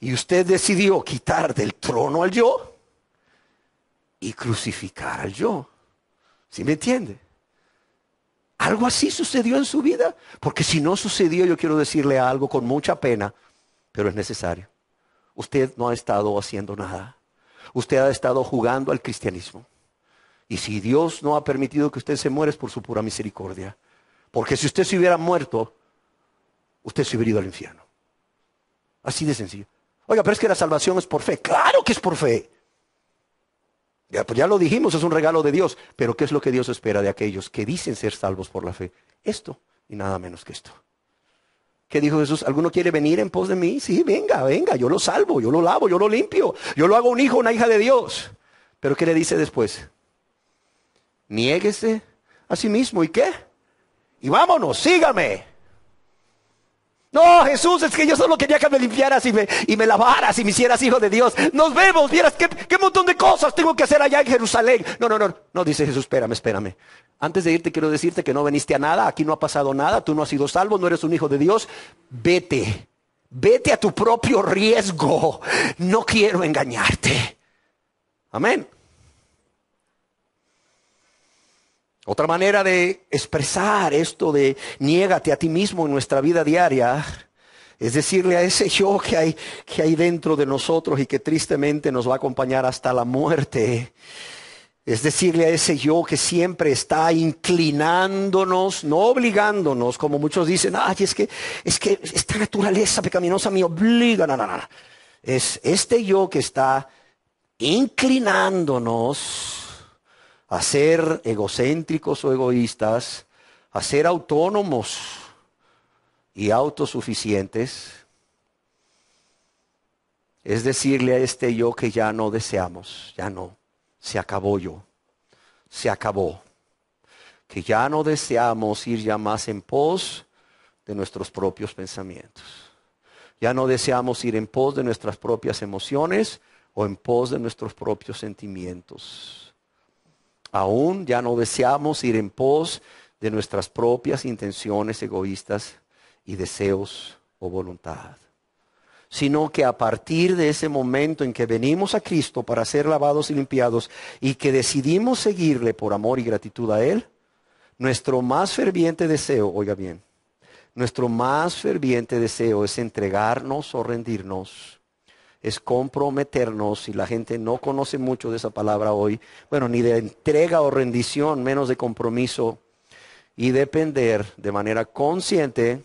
Y usted decidió quitar del trono al yo y crucificar al yo. ¿Sí me entiende? Algo así sucedió en su vida. Porque si no sucedió, yo quiero decirle algo con mucha pena, pero es necesario. Usted no ha estado haciendo nada. Usted ha estado jugando al cristianismo. Y si Dios no ha permitido que usted se muera, es por su pura misericordia. Porque si usted se hubiera muerto, usted se hubiera ido al infierno. Así de sencillo. Oiga, pero es que la salvación es por fe. ¡Claro que es por fe! Pues ya lo dijimos, es un regalo de Dios. Pero ¿qué es lo que Dios espera de aquellos que dicen ser salvos por la fe? Esto y nada menos que esto. ¿Qué dijo Jesús? ¿Alguno quiere venir en pos de mí? Sí, venga, yo lo salvo, yo lo lavo, yo lo limpio. Yo lo hago un hijo, una hija de Dios. Pero ¿qué le dice después? Niéguese a sí mismo. ¿Y qué? Y vámonos, sígame. No, Jesús, es que yo solo quería que me limpiaras y me lavaras y me hicieras hijo de Dios. Nos vemos, vieras qué montón de cosas tengo que hacer allá en Jerusalén. No, dice Jesús, espérame. Antes de irte quiero decirte que no veniste a nada, aquí no ha pasado nada, tú no has sido salvo, no eres un hijo de Dios. Vete a tu propio riesgo. No quiero engañarte. Amén. Otra manera de expresar esto de niégate a ti mismo en nuestra vida diaria es decirle a ese yo que hay dentro de nosotros y que tristemente nos va a acompañar hasta la muerte. Es decirle a ese yo que siempre está inclinándonos, no obligándonos, como muchos dicen, es que esta naturaleza pecaminosa me obliga. No. Es este yo que está inclinándonos a ser egocéntricos o egoístas, a ser autónomos y autosuficientes. Es decirle a este yo que ya no deseamos, ya no, se acabó yo, se acabó. que ya no deseamos ir ya más en pos de nuestros propios pensamientos. Ya no deseamos ir en pos de nuestras propias emociones o en pos de nuestros propios sentimientos. Aún ya no deseamos ir en pos de nuestras propias intenciones egoístas y deseos o voluntad. Sino que a partir de ese momento en que venimos a Cristo para ser lavados y limpiados y que decidimos seguirle por amor y gratitud a Él, nuestro más ferviente deseo, oiga bien, nuestro más ferviente deseo es entregarnos o rendirnos, es comprometernos, y la gente no conoce mucho de esa palabra hoy, bueno, ni de entrega o rendición, menos de compromiso, y depender de manera consciente,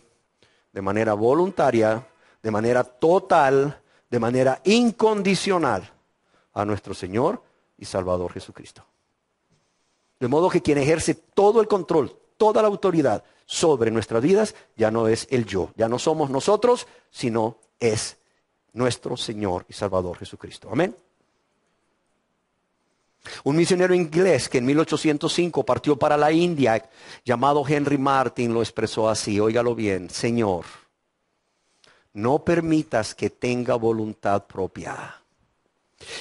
de manera voluntaria, de manera total, de manera incondicional a nuestro Señor y Salvador Jesucristo. De modo que quien ejerce todo el control, toda la autoridad sobre nuestras vidas, ya no es el yo, ya no somos nosotros, sino es nuestro Señor y Salvador Jesucristo. Amén. Un misionero inglés que en 1805 partió para la India, llamado Henry Martyn, lo expresó así, óigalo bien: Señor, no permitas que tenga voluntad propia.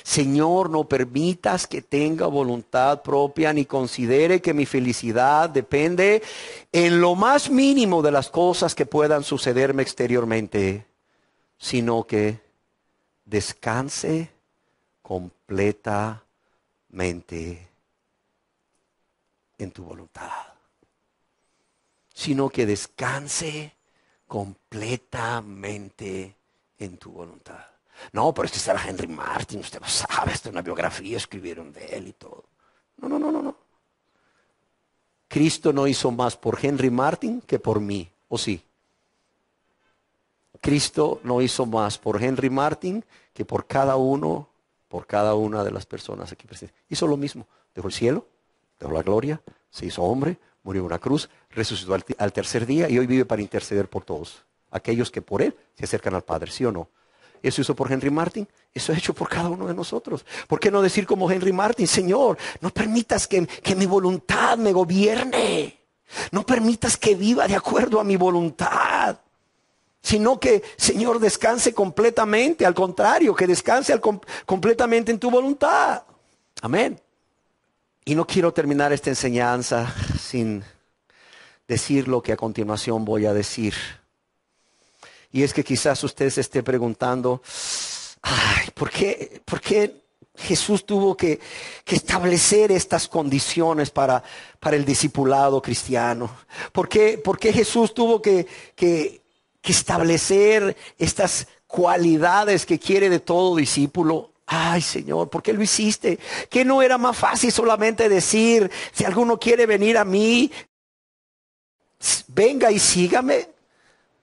Señor, no permitas que tenga voluntad propia, ni considere que mi felicidad depende en lo más mínimo de las cosas que puedan sucederme exteriormente, sino que descanse completamente en tu voluntad. Sino que descanse completamente en tu voluntad. No, pero este era Henry Martyn, usted lo sabe, esta es una biografía, escribieron de él y todo. No. Cristo no hizo más por Henry Martyn que por mí, ¿o sí? Cristo no hizo más por Henry Martyn que por cada uno, por cada una de las personas aquí presentes. Hizo lo mismo, dejó el cielo, dejó la gloria, se hizo hombre, murió en una cruz, resucitó al tercer día y hoy vive para interceder por todos aquellos que por él se acercan al Padre, ¿sí o no? Eso hizo por Henry Martyn, eso ha hecho por cada uno de nosotros. ¿Por qué no decir como Henry Martyn: Señor, no permitas que mi voluntad me gobierne, no permitas que viva de acuerdo a mi voluntad, sino que, Señor, descanse completamente, al contrario, que descanse completamente en tu voluntad? Amén. Y no quiero terminar esta enseñanza sin decir lo que a continuación voy a decir. Y es que quizás usted se esté preguntando: ay, ¿por qué Jesús tuvo que establecer estas condiciones para el discipulado cristiano? ¿Por qué Jesús tuvo que establecer estas cualidades que quiere de todo discípulo? Ay, Señor, ¿por qué lo hiciste? ¿Que no era más fácil solamente decir: si alguno quiere venir a mí, venga y sígame?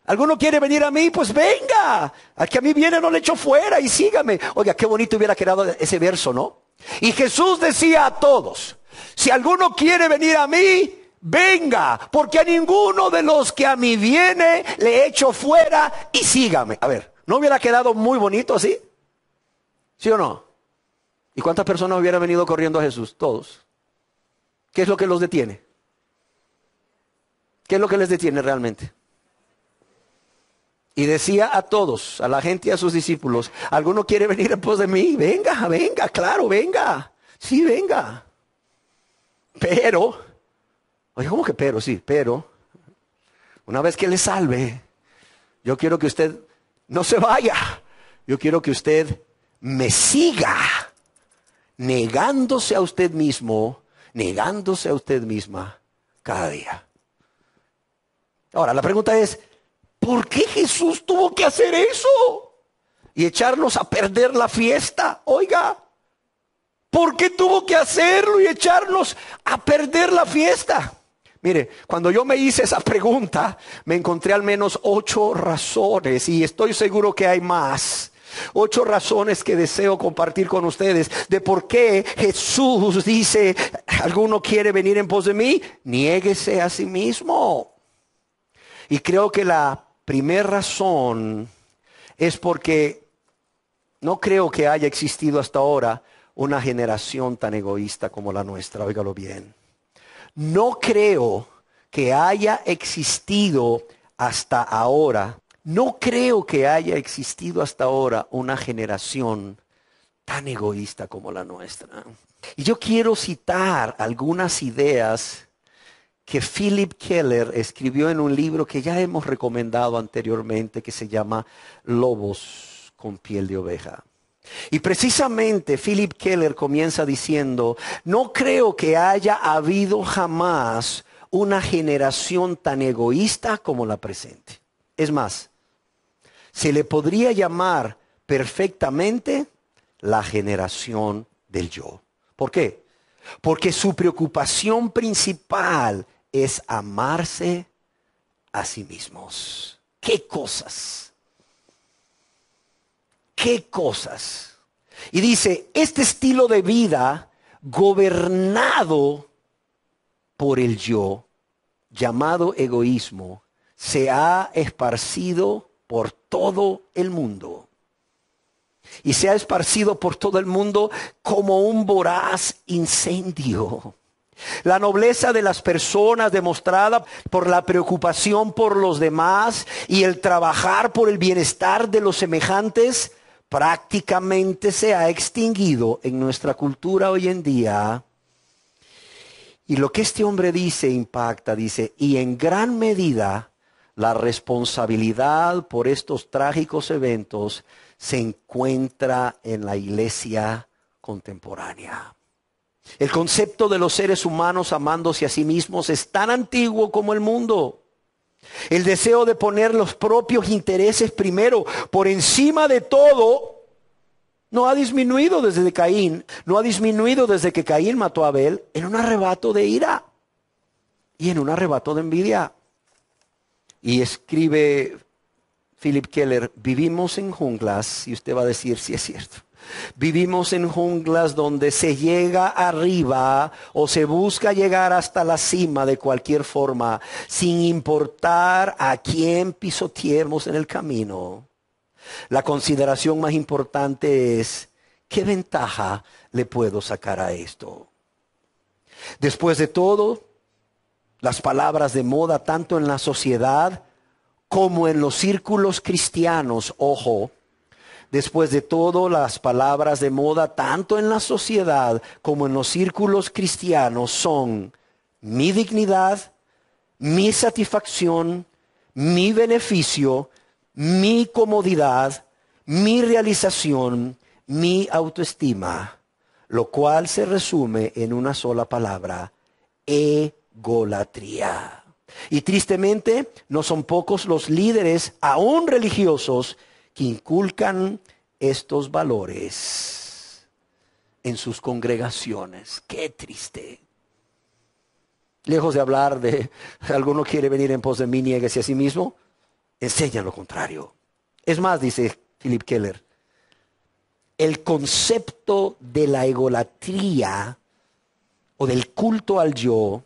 ¿Alguno quiere venir a mí? Pues venga. Al que a mí viene no le echo fuera y sígame. Oiga, qué bonito hubiera quedado ese verso, ¿no? Y Jesús decía a todos: si alguno quiere venir a mí, venga, porque a ninguno de los que a mí viene le echo fuera y sígame. A ver, ¿no hubiera quedado muy bonito así? ¿Sí o no? ¿Y cuántas personas hubieran venido corriendo a Jesús? Todos. ¿Qué es lo que los detiene? ¿Qué es lo que les detiene realmente? Y decía a todos, a la gente y a sus discípulos: ¿alguno quiere venir en pos de mí? Venga, venga, claro, venga. Sí, venga. Pero, oye, ¿cómo que pero? Sí, pero, una vez que le salve, yo quiero que usted no se vaya. Yo quiero que usted me siga, negándose a usted mismo, negándose a usted misma cada día. Ahora, la pregunta es: ¿por qué Jesús tuvo que hacer eso? Y echarnos a perder la fiesta. Oiga, ¿por qué tuvo que hacerlo y echarnos a perder la fiesta? Mire, cuando yo me hice esa pregunta, me encontré al menos 8 razones, y estoy seguro que hay más. 8 razones que deseo compartir con ustedes de por qué Jesús dice: ¿alguno quiere venir en pos de mí? Niéguese a sí mismo. Y creo que la primera razón es porque no creo que haya existido hasta ahora una generación tan egoísta como la nuestra. Óigalo bien. No creo que haya existido hasta ahora, no creo que haya existido hasta ahora una generación tan egoísta como la nuestra. Y yo quiero citar algunas ideas que Philip Keller escribió en un libro que ya hemos recomendado anteriormente, que se llama Lobos con piel de oveja. Y precisamente Philip Keller comienza diciendo, no creo que haya habido jamás una generación tan egoísta como la presente. Es más, se le podría llamar perfectamente la generación del yo. ¿Por qué? Porque su preocupación principal es amarse a sí mismos. ¿Qué cosas? ¿Qué cosas? Y dice, este estilo de vida gobernado por el yo, llamado egoísmo, se ha esparcido por todo el mundo. Y se ha esparcido por todo el mundo como un voraz incendio. La nobleza de las personas demostrada por la preocupación por los demás y el trabajar por el bienestar de los semejantes prácticamente se ha extinguido en nuestra cultura hoy en día. Y lo que este hombre dice impacta, dice, y en gran medida la responsabilidad por estos trágicos eventos se encuentra en la iglesia contemporánea. El concepto de los seres humanos amándose a sí mismos es tan antiguo como el mundo. El deseo de poner los propios intereses primero por encima de todo no ha disminuido desde Caín, no ha disminuido desde que Caín mató a Abel en un arrebato de ira y en un arrebato de envidia. Y escribe Philip Keller, vivimos en junglas, y usted va a decir, sí es cierto. Vivimos en junglas donde se llega arriba o se busca llegar hasta la cima de cualquier forma, sin importar a quién pisoteemos en el camino. La consideración más importante es, ¿qué ventaja le puedo sacar a esto? Después de todo, las palabras de moda tanto en la sociedad como en los círculos cristianos, ojo, después de todo, las palabras de moda, tanto en la sociedad como en los círculos cristianos, son mi dignidad, mi satisfacción, mi beneficio, mi comodidad, mi realización, mi autoestima, lo cual se resume en una sola palabra, egolatría. Y tristemente, no son pocos los líderes, aún religiosos, que inculcan estos valores en sus congregaciones. ¡Qué triste! Lejos de hablar de alguno quiere venir en pos de mí, niéguese a sí mismo, enseñan lo contrario. Es más, dice Philip Keller, el concepto de la egolatría o del culto al yo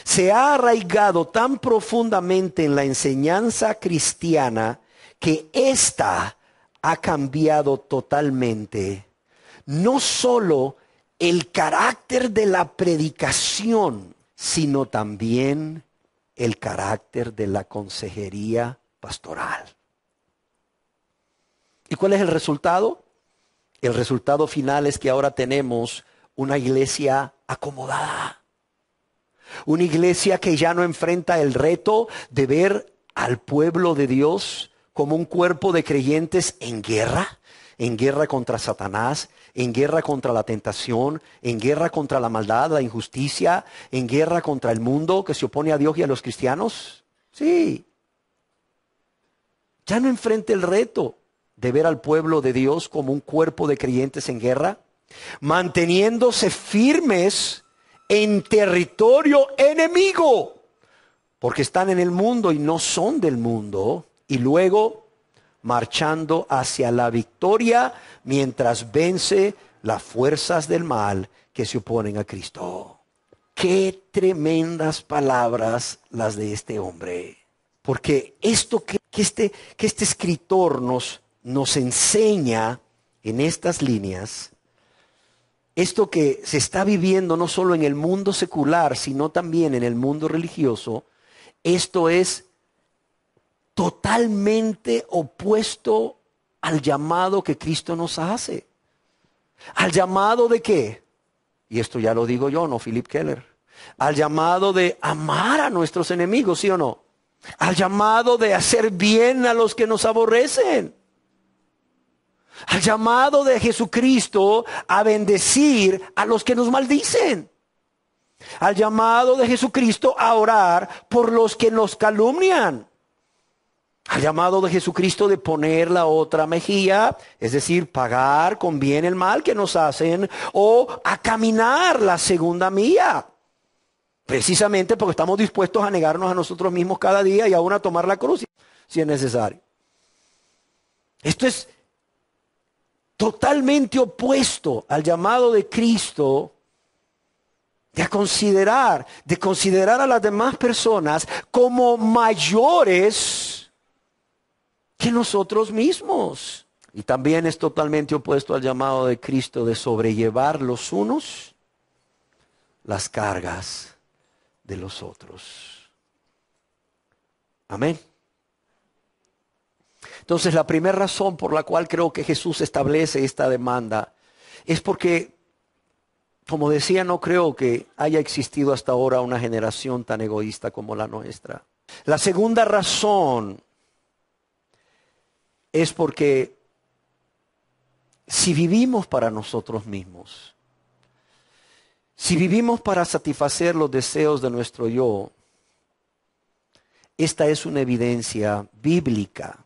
se ha arraigado tan profundamente en la enseñanza cristiana que ésta ha cambiado totalmente no solo el carácter de la predicación, sino también el carácter de la consejería pastoral. ¿Y cuál es el resultado? El resultado final es que ahora tenemos una iglesia acomodada. Una iglesia que ya no enfrenta el reto de ver al pueblo de Dios como un cuerpo de creyentes en guerra contra Satanás, en guerra contra la tentación, en guerra contra la maldad, la injusticia, en guerra contra el mundo que se opone a Dios y a los cristianos. Sí. Ya no enfrenta el reto de ver al pueblo de Dios como un cuerpo de creyentes en guerra, manteniéndose firmes en territorio enemigo, porque están en el mundo y no son del mundo, y luego marchando hacia la victoria mientras vence las fuerzas del mal que se oponen a Cristo. Qué tremendas palabras las de este hombre, porque esto que este escritor nos enseña en estas líneas esto que se está viviendo no solo en el mundo secular, sino también en el mundo religioso, esto es totalmente opuesto al llamado que Cristo nos hace. ¿Al llamado de qué? Y esto ya lo digo yo, no Philip Keller. Al llamado de amar a nuestros enemigos, ¿sí o no? Al llamado de hacer bien a los que nos aborrecen. Al llamado de Jesucristo a bendecir a los que nos maldicen. Al llamado de Jesucristo a orar por los que nos calumnian. Al llamado de Jesucristo de poner la otra mejilla, es decir, pagar con bien el mal que nos hacen, o a caminar la segunda milla. Precisamente porque estamos dispuestos a negarnos a nosotros mismos cada día y aún a tomar la cruz si es necesario. Esto es totalmente opuesto al llamado de Cristo de considerar a las demás personas como mayores que nosotros mismos. Y también es totalmente opuesto al llamado de Cristo de sobrellevar los unos las cargas de los otros. Amén. Entonces, la primera razón por la cual creo que Jesús establece esta demanda es porque, como decía, no creo que haya existido hasta ahora una generación tan egoísta como la nuestra. La segunda razón es porque si vivimos para nosotros mismos, si vivimos para satisfacer los deseos de nuestro yo, esta es una evidencia bíblica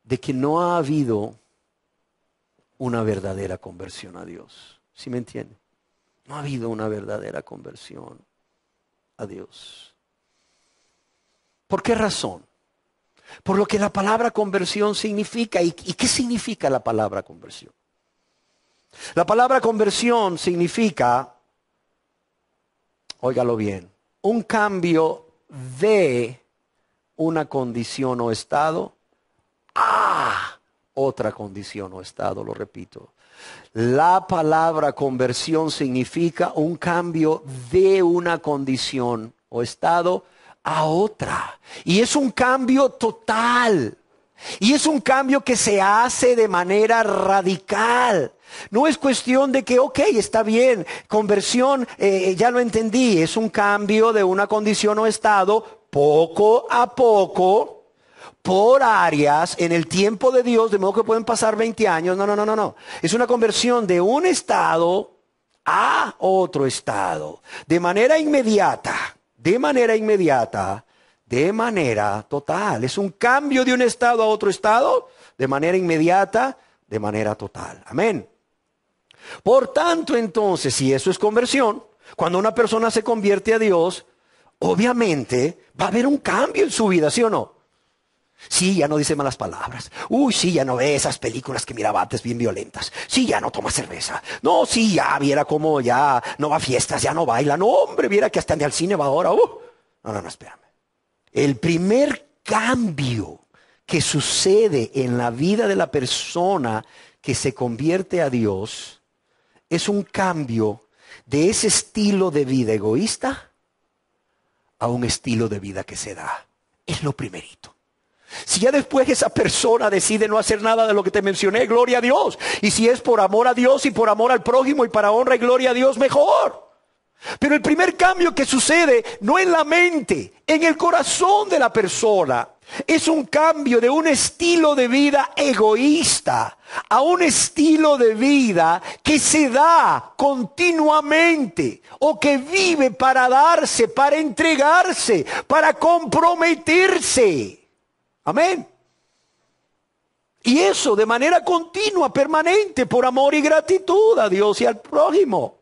de que no ha habido una verdadera conversión a Dios. ¿Sí me entiende? No ha habido una verdadera conversión a Dios. ¿Por qué razón? Por lo que la palabra conversión significa. ¿Y qué significa la palabra conversión? La palabra conversión significa, óigalo bien, un cambio de una condición o estado a otra condición o estado, lo repito. La palabra conversión significa un cambio de una condición o estado a otra. Y es un cambio total. Y es un cambio que se hace de manera radical. No es cuestión de que, ok, está bien, conversión, ya lo entendí. Es un cambio de una condición o estado poco a poco, por áreas, en el tiempo de Dios, de modo que pueden pasar 20 años. No. Es una conversión de un estado a otro estado. De manera inmediata, de manera total. Es un cambio de un estado a otro estado, de manera inmediata, de manera total. Amén. Por tanto, entonces, si eso es conversión, cuando una persona se convierte a Dios, obviamente va a haber un cambio en su vida, ¿sí o no? Sí, ya no dice malas palabras. Uy, sí, ya no ve esas películas que miraba antes bien violentas. Sí, ya no toma cerveza. No, sí, ya viera cómo ya no va a fiestas, ya no baila. No, hombre, viera que hasta al cine va ahora. No, espérame. El primer cambio que sucede en la vida de la persona que se convierte a Dios es un cambio de ese estilo de vida egoísta a un estilo de vida que se da. Es lo primerito. Si ya después esa persona decide no hacer nada de lo que te mencioné, gloria a Dios. Y si es por amor a Dios y por amor al prójimo y para honra y gloria a Dios, mejor. Pero el primer cambio que sucede no en la mente, en el corazón de la persona, es un cambio de un estilo de vida egoísta a un estilo de vida que se da continuamente o que vive para darse, para entregarse, para comprometerse. Amén. Y eso de manera continua, permanente, por amor y gratitud a Dios y al prójimo.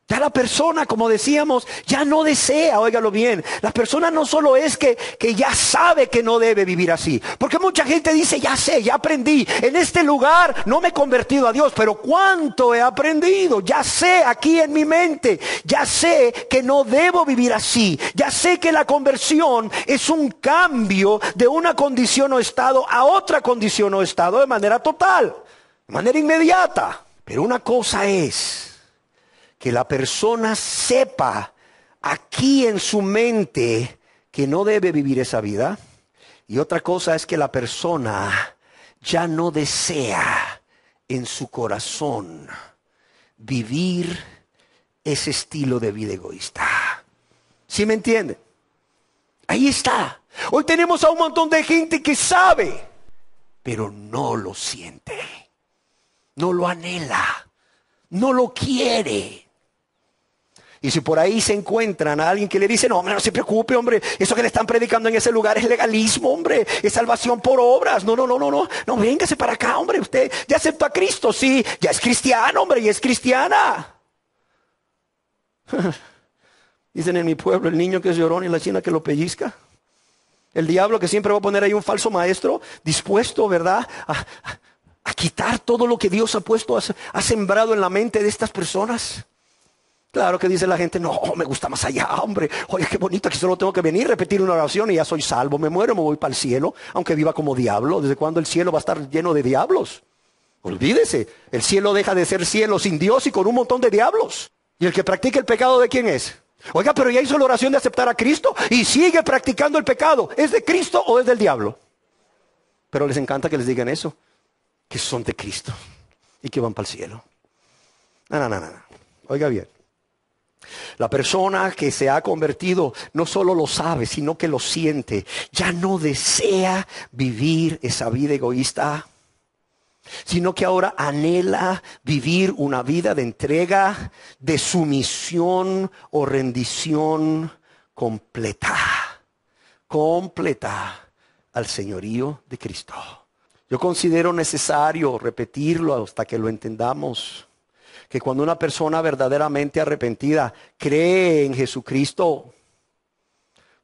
Ya la persona, como decíamos, ya no desea, óigalo bien. La persona no solo es que ya sabe que no debe vivir así. Porque mucha gente dice, ya sé, ya aprendí. En este lugar no me he convertido a Dios, pero ¿cuánto he aprendido? Ya sé aquí en mi mente. Ya sé que no debo vivir así. Ya sé que la conversión es un cambio de una condición o estado a otra condición o estado de manera total, de manera inmediata. Pero una cosa es que la persona sepa aquí en su mente que no debe vivir esa vida. Y otra cosa es que la persona ya no desea en su corazón vivir ese estilo de vida egoísta. ¿Sí me entienden? Ahí está. Hoy tenemos a un montón de gente que sabe, pero no lo siente, no lo anhela, no lo quiere. Y si por ahí se encuentran a alguien que le dice, no, hombre, no se preocupe, hombre, eso que le están predicando en ese lugar es legalismo, hombre, es salvación por obras. No, véngase para acá, hombre, usted ya aceptó a Cristo, sí, ya es cristiano, hombre, y es cristiana. Dicen en mi pueblo, el niño que es llorón y la china que lo pellizca. El diablo que siempre va a poner ahí un falso maestro dispuesto, ¿verdad?, a quitar todo lo que Dios ha puesto, ha sembrado en la mente de estas personas. Claro que dice la gente, no, me gusta más allá, hombre. Oye, qué bonito, aquí solo tengo que venir, repetir una oración y ya soy salvo. Me muero, me voy para el cielo, aunque viva como diablo. ¿Desde cuándo el cielo va a estar lleno de diablos? Olvídese, el cielo deja de ser cielo sin Dios y con un montón de diablos. ¿Y el que practica el pecado de quién es? Oiga, pero ya hizo la oración de aceptar a Cristo y sigue practicando el pecado. ¿Es de Cristo o es del diablo? Pero les encanta que les digan eso, que son de Cristo y que van para el cielo. No. Oiga bien. La persona que se ha convertido no solo lo sabe, sino que lo siente. Ya no desea vivir esa vida egoísta, sino que ahora anhela vivir una vida de entrega, de sumisión o rendición completa al señorío de Cristo. Yo considero necesario repetirlo hasta que lo entendamos, que cuando una persona verdaderamente arrepentida cree en Jesucristo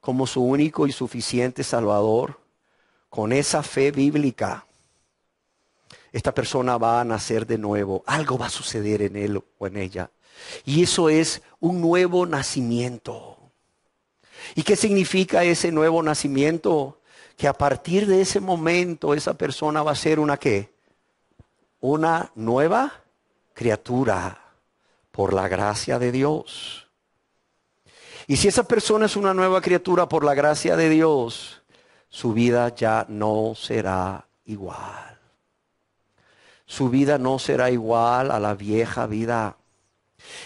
como su único y suficiente Salvador, con esa fe bíblica, esta persona va a nacer de nuevo. Algo va a suceder en él o en ella. Y eso es un nuevo nacimiento. ¿Y qué significa ese nuevo nacimiento? Que a partir de ese momento esa persona va a ser una ¿qué? Una nueva criatura por la gracia de Dios. Y si esa persona es una nueva criatura por la gracia de Dios, su vida ya no será igual. Su vida no será igual a la vieja vida,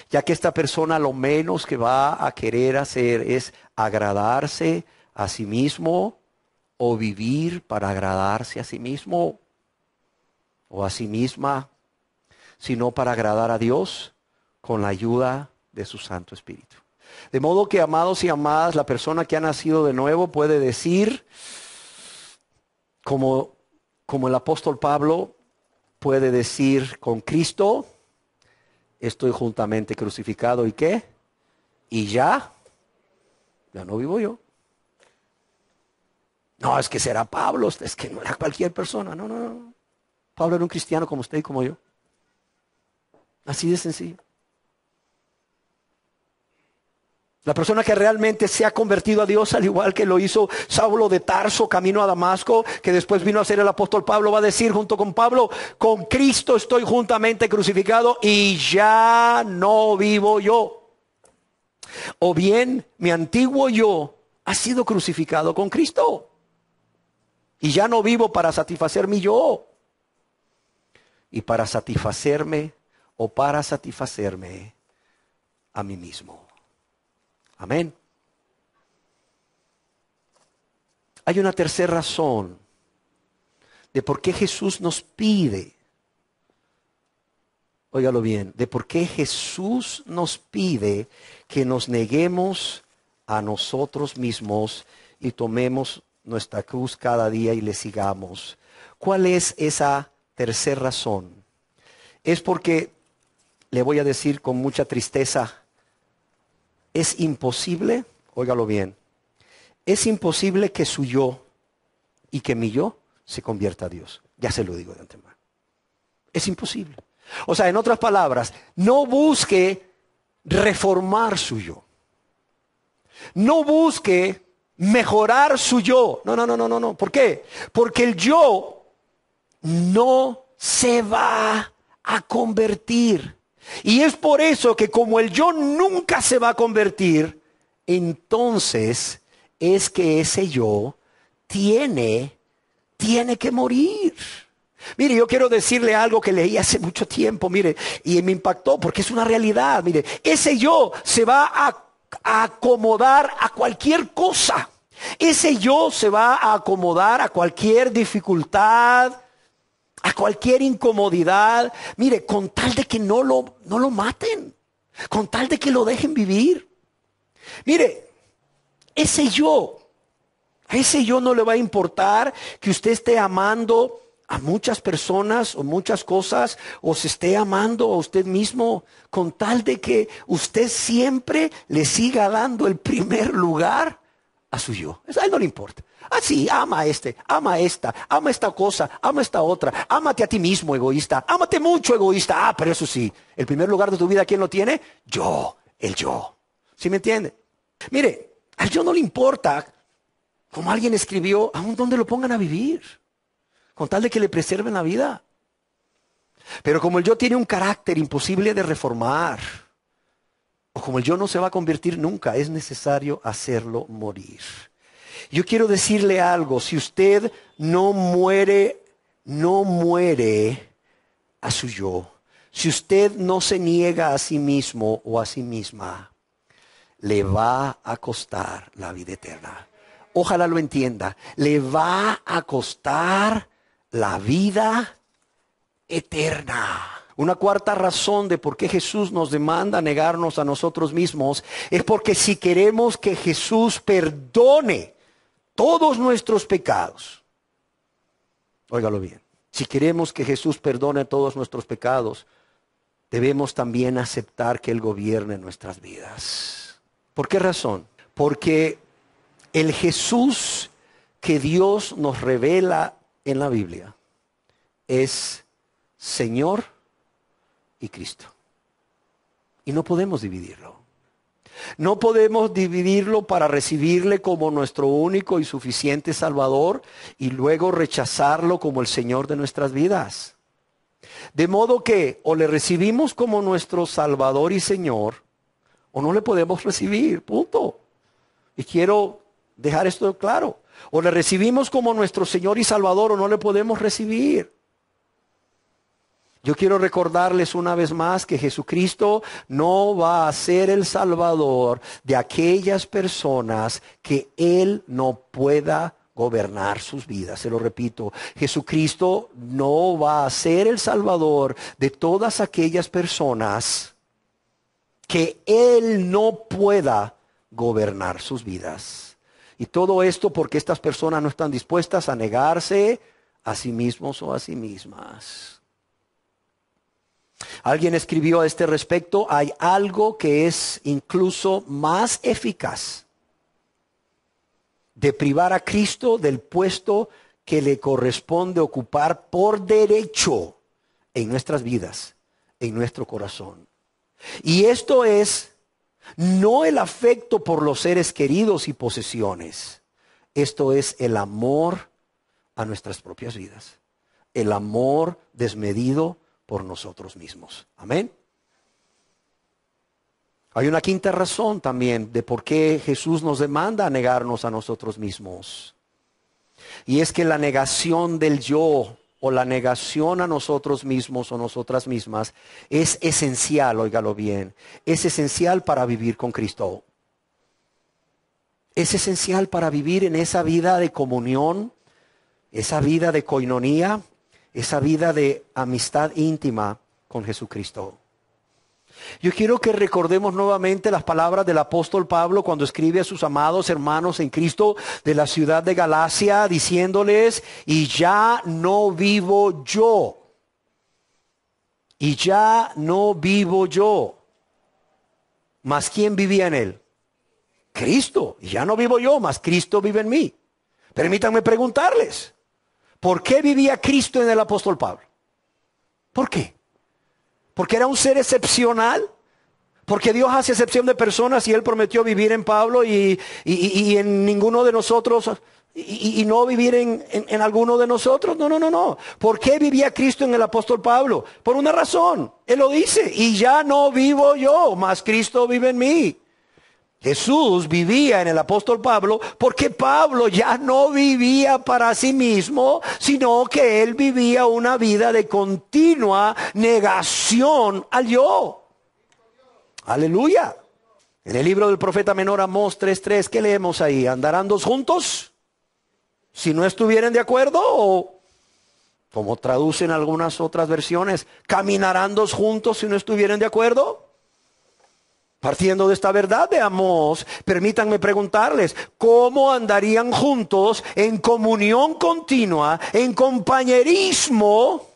ya que esta persona lo menos que va a querer hacer es agradarse a sí mismo o vivir para agradarse a sí mismo o a sí misma, sino para agradar a Dios con la ayuda de su Santo Espíritu. De modo que, amados y amadas, la persona que ha nacido de nuevo puede decir, como el apóstol Pablo puede decir, con Cristo estoy juntamente crucificado. ¿Y qué? Y ya no vivo yo. No, es que será Pablo, es que no era cualquier persona. No. Pablo era un cristiano como usted y como yo. Así de sencillo. La persona que realmente se ha convertido a Dios, al igual que lo hizo Saulo de Tarso, camino a Damasco, que después vino a ser el apóstol Pablo, va a decir junto con Pablo, con Cristo estoy juntamente crucificado y ya no vivo yo. O bien, mi antiguo yo ha sido crucificado con Cristo. Y ya no vivo para satisfacer mi yo. Y para satisfacerme a mí mismo. Amén. Hay una tercera razón de por qué Jesús nos pide, óigalo bien, de por qué Jesús nos pide que nos neguemos a nosotros mismos y tomemos nuestra cruz cada día y le sigamos. ¿Cuál es esa tercera razón? Es porque, le voy a decir con mucha tristeza, es imposible, óigalo bien, es imposible que su yo y que mi yo se convierta a Dios. Ya se lo digo de antemano. Es imposible. O sea, en otras palabras, no busque reformar su yo. No busque mejorar su yo. No. ¿Por qué? Porque el yo no se va a convertir. Y es por eso que como el yo nunca se va a convertir, entonces es que ese yo tiene que morir. Mire, yo quiero decirle algo que leí hace mucho tiempo, mire, y me impactó porque es una realidad. Mire, ese yo se va a acomodar a cualquier cosa. Ese yo se va a acomodar a cualquier dificultad, a cualquier incomodidad. Mire, con tal de que no lo maten, con tal de que lo dejen vivir. Mire, a ese yo no le va a importar que usted esté amando a muchas personas o muchas cosas, o se esté amando a usted mismo, con tal de que usted siempre le siga dando el primer lugar a su yo. A él no le importa. Ah, sí, ama a este, ama a esta, ama esta cosa, ama esta otra. Ámate a ti mismo, egoísta. Ámate mucho, egoísta. Ah, pero eso sí, el primer lugar de tu vida, ¿quién lo tiene? Yo, el yo. ¿Sí me entiende? Mire, al yo no le importa, como alguien escribió, aún donde lo pongan a vivir, con tal de que le preserven la vida. Pero como el yo tiene un carácter imposible de reformar, o como el yo no se va a convertir nunca, es necesario hacerlo morir. Yo quiero decirle algo: si usted no muere a su yo, si usted no se niega a sí mismo o a sí misma, le va a costar la vida eterna. Ojalá lo entienda. Le va a costar la vida eterna. Una cuarta razón de por qué Jesús nos demanda negarnos a nosotros mismos es porque si queremos que Jesús perdone todos nuestros pecados, óigalo bien, si queremos que Jesús perdone todos nuestros pecados, debemos también aceptar que Él gobierne nuestras vidas. ¿Por qué razón? Porque el Jesús que Dios nos revela en la Biblia es Señor y Cristo. Y no podemos dividirlo. No podemos dividirlo para recibirle como nuestro único y suficiente Salvador y luego rechazarlo como el Señor de nuestras vidas. De modo que o le recibimos como nuestro Salvador y Señor, o no le podemos recibir, punto. Y quiero dejar esto claro. O le recibimos como nuestro Señor y Salvador, o no le podemos recibir. Yo quiero recordarles una vez más que Jesucristo no va a ser el Salvador de aquellas personas que Él no pueda gobernar sus vidas. Se lo repito, Jesucristo no va a ser el Salvador de todas aquellas personas que Él no pueda gobernar sus vidas. Y todo esto porque estas personas no están dispuestas a negarse a sí mismos o a sí mismas. Alguien escribió a este respecto: hay algo que es incluso más eficaz de privar a Cristo del puesto que le corresponde ocupar por derecho en nuestras vidas, en nuestro corazón. Y esto es no el afecto por los seres queridos y posesiones. Esto es el amor a nuestras propias vidas. El amor desmedido por nosotros mismos. Amén. Hay una quinta razón también de por qué Jesús nos demanda negarnos a nosotros mismos. Y es que la negación del yo o la negación a nosotros mismos o nosotras mismas es esencial, óigalo bien, es esencial para vivir con Cristo. Es esencial para vivir en esa vida de comunión, esa vida de coinonía, esa vida de amistad íntima con Jesucristo. Yo quiero que recordemos nuevamente las palabras del apóstol Pablo cuando escribe a sus amados hermanos en Cristo de la ciudad de Galacia, diciéndoles: y ya no vivo yo. Y ya no vivo yo. ¿Mas quién vivía en él? Cristo. Y ya no vivo yo, mas Cristo vive en mí. Permítanme preguntarles: ¿por qué vivía Cristo en el apóstol Pablo? ¿Por qué? ¿Porque era un ser excepcional? ¿Porque Dios hace excepción de personas y Él prometió vivir en Pablo y en ninguno de nosotros y no vivir en alguno de nosotros. No, no, no, no. ¿Por qué vivía Cristo en el apóstol Pablo? Por una razón. Él lo dice, y ya no vivo yo, mas Cristo vive en mí. Jesús vivía en el apóstol Pablo porque Pablo ya no vivía para sí mismo, sino que él vivía una vida de continua negación al yo. Aleluya. En el libro del profeta menor Amós 3:3, ¿qué leemos ahí? ¿Andarán dos juntos si no estuvieran de acuerdo? O, como traducen algunas otras versiones, ¿caminarán dos juntos si no estuvieran de acuerdo? Partiendo de esta verdad de Amós, permítanme preguntarles, ¿cómo andarían juntos en comunión continua, en compañerismo?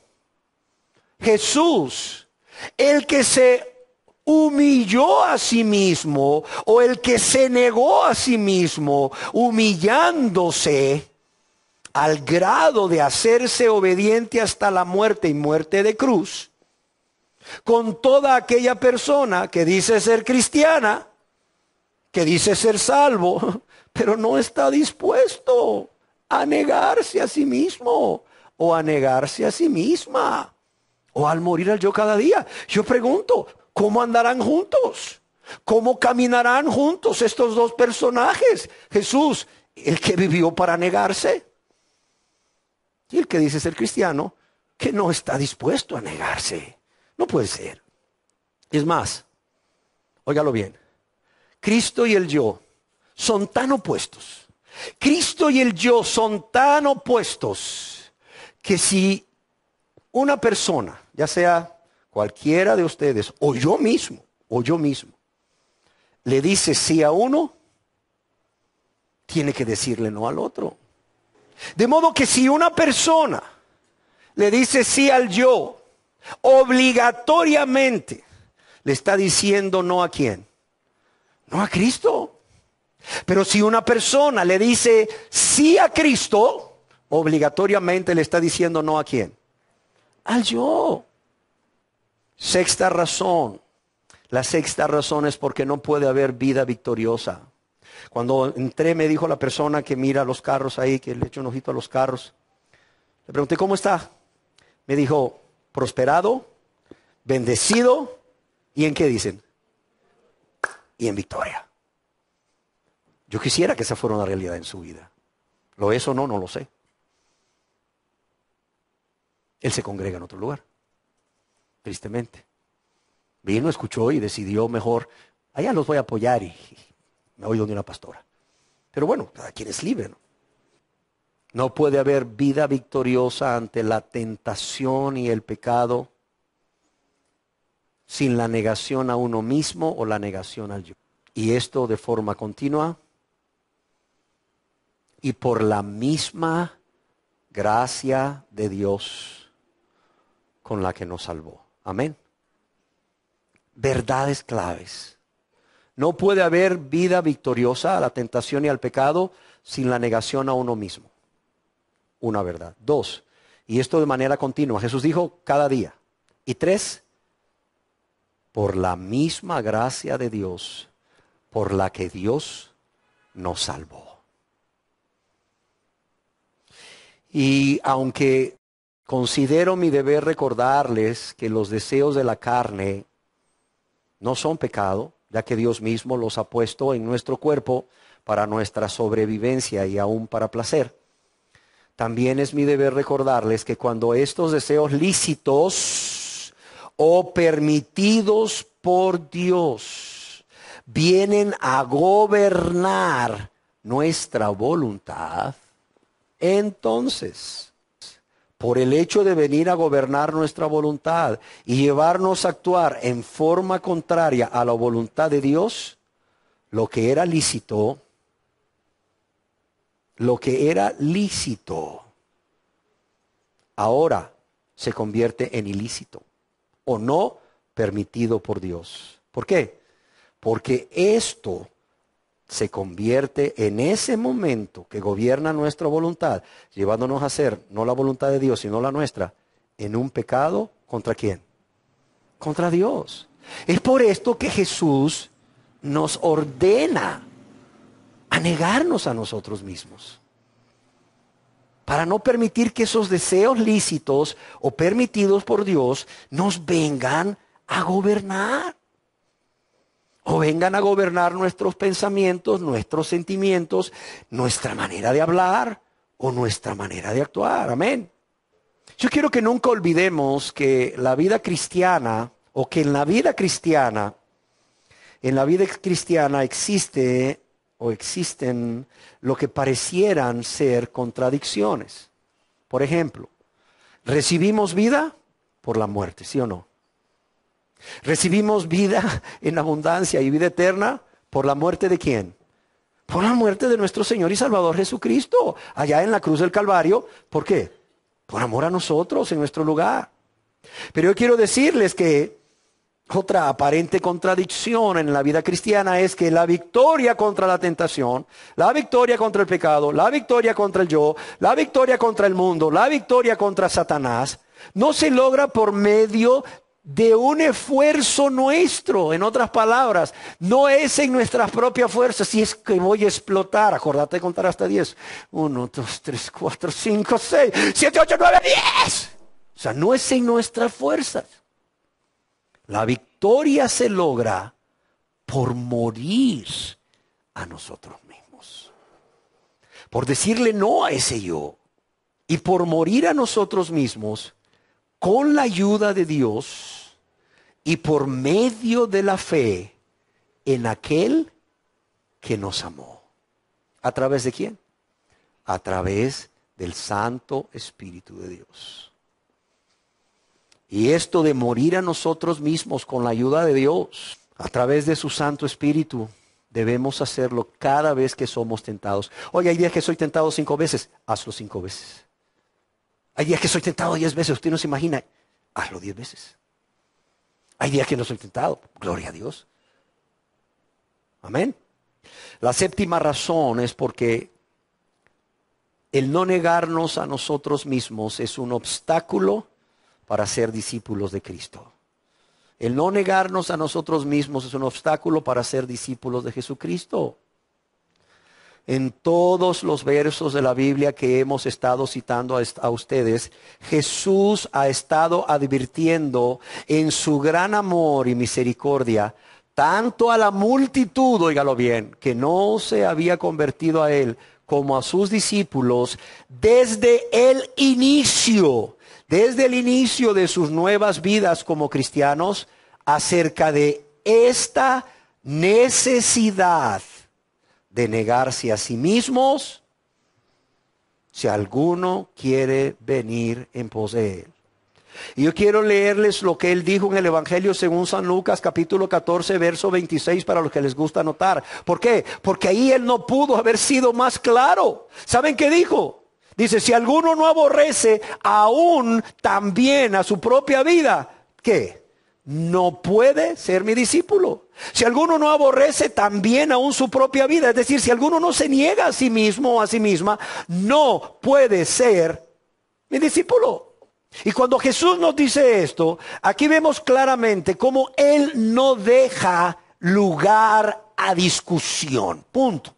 Jesús, el que se humilló a sí mismo, o el que se negó a sí mismo, humillándose al grado de hacerse obediente hasta la muerte y muerte de cruz, con toda aquella persona que dice ser cristiana, que dice ser salvo, pero no está dispuesto a negarse a sí mismo o a negarse a sí misma o al morir al yo cada día. Yo pregunto, ¿cómo andarán juntos? ¿Cómo caminarán juntos estos dos personajes? Jesús, el que vivió para negarse, y el que dice ser cristiano, que no está dispuesto a negarse. No puede ser. Es más, óigalo bien, Cristo y el yo son tan opuestos. Cristo y el yo son tan opuestos que si una persona, ya sea cualquiera de ustedes o yo mismo, le dice sí a uno, tiene que decirle no al otro. De modo que si una persona le dice sí al yo, obligatoriamente le está diciendo no a quién, no a Cristo. Pero si una persona le dice sí a Cristo, obligatoriamente le está diciendo no a quién, al yo. Sexta razón. La sexta razón es porque no puede haber vida victoriosa. Cuando entré me dijo la persona que mira los carros ahí, que le echo un ojito a los carros, le pregunté ¿cómo está? Me dijo prosperado, bendecido, ¿y en qué dicen? Y en victoria. Yo quisiera que esa fuera una realidad en su vida. ¿Lo es o no? No lo sé. Él se congrega en otro lugar, tristemente. Vino, escuchó y decidió mejor, allá los voy a apoyar y me voy donde una pastora. Pero bueno, cada quien es libre, ¿no? No puede haber vida victoriosa ante la tentación y el pecado sin la negación a uno mismo o la negación al yo. Y esto de forma continua y por la misma gracia de Dios con la que nos salvó. Amén. Verdades claves. No puede haber vida victoriosa a la tentación y al pecado sin la negación a uno mismo. Una verdad. 2, y esto de manera continua. Jesús dijo cada día. Y 3, por la misma gracia de Dios, por la que Dios nos salvó. Y aunque considero mi deber recordarles que los deseos de la carne no son pecado, ya que Dios mismo los ha puesto en nuestro cuerpo para nuestra sobrevivencia y aún para placer. También es mi deber recordarles que cuando estos deseos lícitos o permitidos por Dios vienen a gobernar nuestra voluntad, entonces, por el hecho de venir a gobernar nuestra voluntad y llevarnos a actuar en forma contraria a la voluntad de Dios, lo que era lícito, ahora se convierte en ilícito o no permitido por Dios. ¿Por qué? Porque esto se convierte en ese momento que gobierna nuestra voluntad, llevándonos a hacer no la voluntad de Dios, sino la nuestra, en un pecado ¿contra quién? Contra Dios. Es por esto que Jesús nos ordena a negarnos a nosotros mismos. para no permitir que esos deseos lícitos o permitidos por Dios nos vengan a gobernar. O vengan a gobernar nuestros pensamientos, nuestros sentimientos, nuestra manera de hablar o nuestra manera de actuar. Amén. Yo quiero que nunca olvidemos que la vida cristiana, o que en la vida cristiana existe o existen lo que parecieran ser contradicciones. Por ejemplo, recibimos vida por la muerte, ¿sí o no? Recibimos vida en abundancia y vida eterna por la muerte ¿de quién? Por la muerte de nuestro Señor y Salvador Jesucristo, allá en la cruz del Calvario. ¿Por qué? Por amor a nosotros en nuestro lugar. Pero yo quiero decirles que otra aparente contradicción en la vida cristiana es que la victoria contra la tentación, la victoria contra el pecado, la victoria contra el yo, la victoria contra el mundo, la victoria contra Satanás, no se logra por medio de un esfuerzo nuestro. En otras palabras, no es en nuestras propias fuerzas. Si es que voy a explotar, acordate de contar hasta 10. 1, 2, 3, 4, 5, 6, 7, 8, 9, 10. O sea, no es en nuestras fuerzas. La victoria se logra por morir a nosotros mismos. Por decirle no a ese yo. Y por morir a nosotros mismos con la ayuda de Dios y por medio de la fe en aquel que nos amó. ¿A través de quién? A través del Santo Espíritu de Dios. Y esto de morir a nosotros mismos con la ayuda de Dios, a través de su Santo Espíritu, debemos hacerlo cada vez que somos tentados. Oye, hay días que soy tentado 5 veces, hazlo 5 veces. Hay días que soy tentado 10 veces, usted no se imagina, hazlo 10 veces. Hay días que no soy tentado, gloria a Dios. Amén. La séptima razón es porque el no negarnos a nosotros mismos es un obstáculo para ser discípulos de Cristo. El no negarnos a nosotros mismos es un obstáculo para ser discípulos de Jesucristo. En todos los versos de la Biblia que hemos estado citando a ustedes, Jesús ha estado advirtiendo en su gran amor y misericordia, tanto a la multitud, óigalo bien, que no se había convertido a Él, como a sus discípulos, desde el inicio de sus nuevas vidas como cristianos, acerca de esta necesidad de negarse a sí mismos, si alguno quiere venir en pos de Él. Y yo quiero leerles lo que Él dijo en el Evangelio según San Lucas, capítulo 14, verso 26, para los que les gusta anotar. ¿Por qué? Porque ahí Él no pudo haber sido más claro. ¿Saben qué dijo? Dice, si alguno no aborrece aún también a su propia vida, ¿qué? No puede ser mi discípulo. Si alguno no aborrece también aún su propia vida, es decir, si alguno no se niega a sí mismo o a sí misma, no puede ser mi discípulo. Y cuando Jesús nos dice esto, aquí vemos claramente cómo Él no deja lugar a discusión. Punto.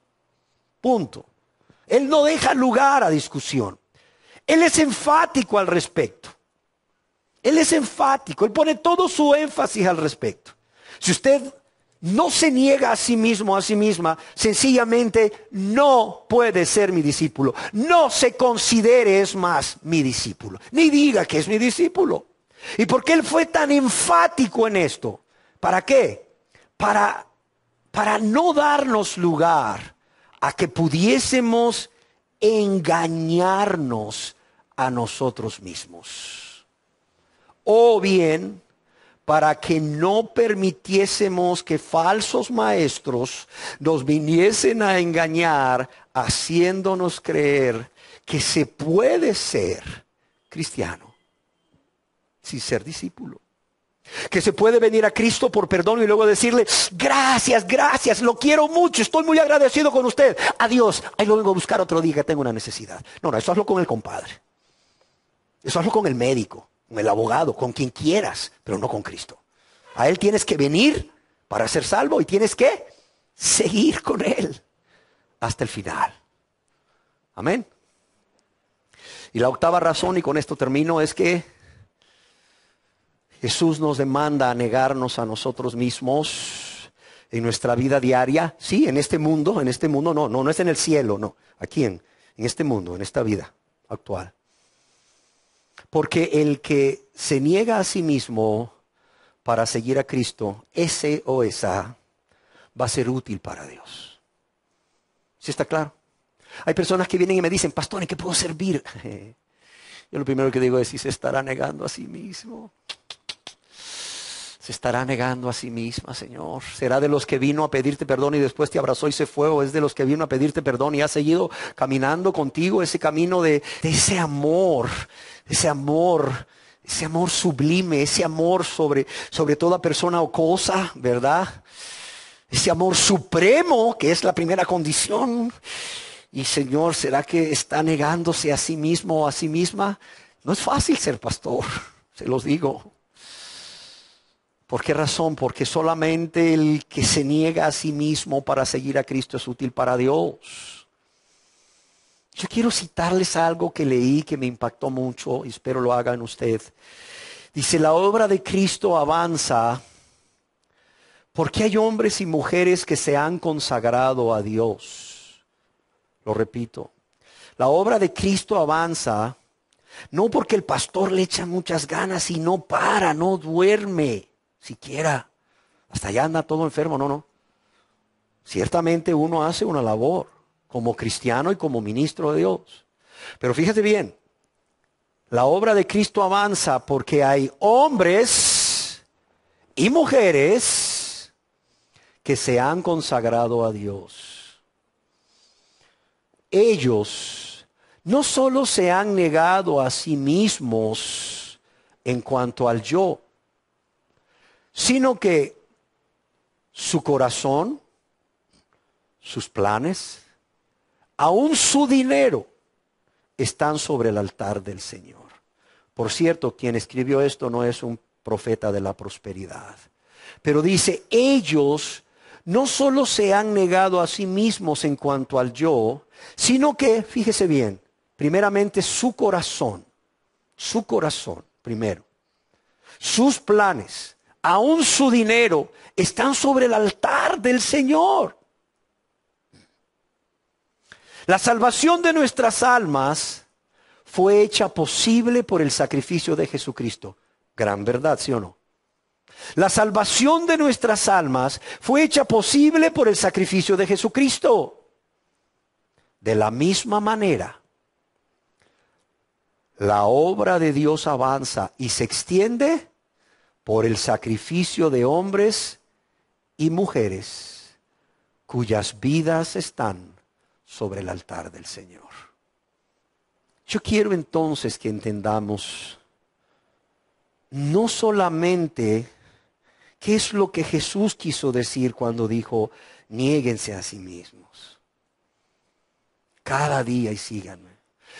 Él no deja lugar a discusión. Él es enfático al respecto. Él es enfático. Él pone todo su énfasis al respecto. Si usted no se niega a sí mismo o a sí misma, sencillamente no puede ser mi discípulo. No se considere, es más, mi discípulo. Ni diga que es mi discípulo. ¿Y por qué Él fue tan enfático en esto? ¿Para qué? Para no darnos lugar a que pudiésemos engañarnos a nosotros mismos. O bien, para que no permitiésemos que falsos maestros nos viniesen a engañar, haciéndonos creer que se puede ser cristiano sin ser discípulo. Que se puede venir a Cristo por perdón y luego decirle, gracias, lo quiero mucho, estoy muy agradecido con usted. Adiós, ahí lo vengo a buscar otro día que tengo una necesidad. No, eso hazlo con el compadre. Eso hazlo con el médico, con el abogado, con quien quieras, pero no con Cristo. A Él tienes que venir para ser salvo y tienes que seguir con Él hasta el final. Amén. Y la octava razón, y con esto termino, es que Jesús nos demanda a negarnos a nosotros mismos en nuestra vida diaria. Sí, en este mundo, no es en el cielo, no. Aquí en este mundo, en esta vida actual. Porque el que se niega a sí mismo para seguir a Cristo, ese o esa va a ser útil para Dios. ¿Sí está claro? Hay personas que vienen y me dicen, pastor, ¿en qué puedo servir? Yo lo primero que digo es, si se estará negando a sí mismo. Se estará negando a sí misma, Señor. ¿Será de los que vino a pedirte perdón y después te abrazó y se fue? ¿O es de los que vino a pedirte perdón y ha seguido caminando contigo ese camino de ese amor sublime, ese amor sobre toda persona o cosa, ¿verdad? Ese amor supremo que es la primera condición. Y Señor, ¿será que está negándose a sí mismo o a sí misma? No es fácil ser pastor, se los digo. ¿Por qué razón? Porque solamente el que se niega a sí mismo para seguir a Cristo es útil para Dios. Yo quiero citarles algo que leí que me impactó mucho y espero lo hagan usted. Dice, la obra de Cristo avanza porque hay hombres y mujeres que se han consagrado a Dios. Lo repito, la obra de Cristo avanza no porque el pastor le echa muchas ganas y no para, no duerme. Siquiera, hasta allá anda todo enfermo, no. Ciertamente uno hace una labor como cristiano y como ministro de Dios. Pero fíjate bien, la obra de Cristo avanza porque hay hombres y mujeres que se han consagrado a Dios. Ellos no solo se han negado a sí mismos en cuanto al yo, sino que su corazón, sus planes, aún su dinero, están sobre el altar del Señor. Por cierto, quien escribió esto no es un profeta de la prosperidad, pero dice, ellos no solo se han negado a sí mismos en cuanto al yo, sino que, fíjese bien, primeramente su corazón primero, sus planes, aún su dinero, están sobre el altar del Señor. La salvación de nuestras almas fue hecha posible por el sacrificio de Jesucristo. Gran verdad, ¿sí o no? La salvación de nuestras almas fue hecha posible por el sacrificio de Jesucristo. De la misma manera, la obra de Dios avanza y se extiende por el sacrificio de hombres y mujeres cuyas vidas están sobre el altar del Señor. Yo quiero entonces que entendamos no solamente qué es lo que Jesús quiso decir cuando dijo, niéguense a sí mismos cada día y síganme,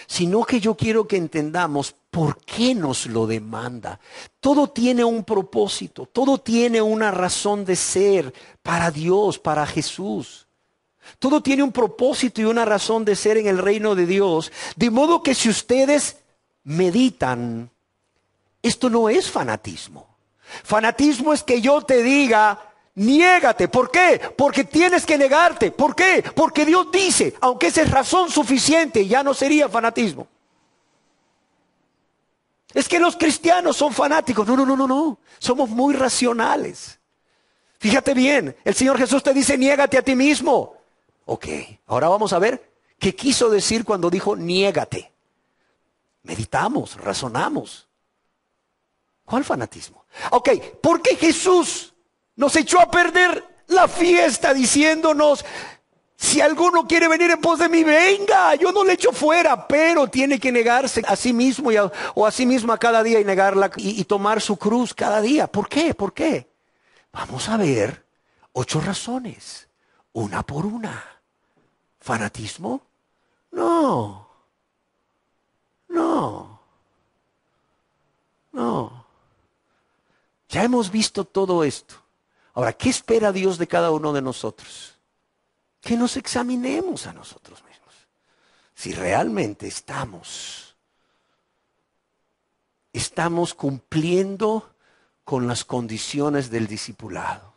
sino que yo quiero que entendamos por qué nos lo demanda. Todo tiene un propósito, todo tiene una razón de ser para Dios, para Jesús. Todo tiene un propósito y una razón de ser en el reino de Dios. De modo que si ustedes meditan, esto no es fanatismo. Fanatismo es que yo te diga, niégate. ¿Por qué? Porque tienes que negarte. ¿Por qué? Porque Dios dice, aunque esa es razón suficiente, ya no sería fanatismo. Es que los cristianos son fanáticos. No. Somos muy racionales. Fíjate bien, el Señor Jesús te dice, niégate a ti mismo. Ok, ahora vamos a ver qué quiso decir cuando dijo niégate. Meditamos, razonamos. ¿Cuál fanatismo? Ok, ¿por qué Jesús nos echó a perder la fiesta diciéndonos, si alguno quiere venir en pos de mí, venga, yo no le echo fuera, pero tiene que negarse a sí mismo o a sí misma cada día y negarla y tomar su cruz cada día? ¿Por qué? ¿Por qué? Vamos a ver 8 razones, una por una. ¿Fanatismo? No. Ya hemos visto todo esto. Ahora, ¿qué espera Dios de cada uno de nosotros? Que nos examinemos a nosotros mismos. Si realmente estamos estamos cumpliendo con las condiciones del discipulado.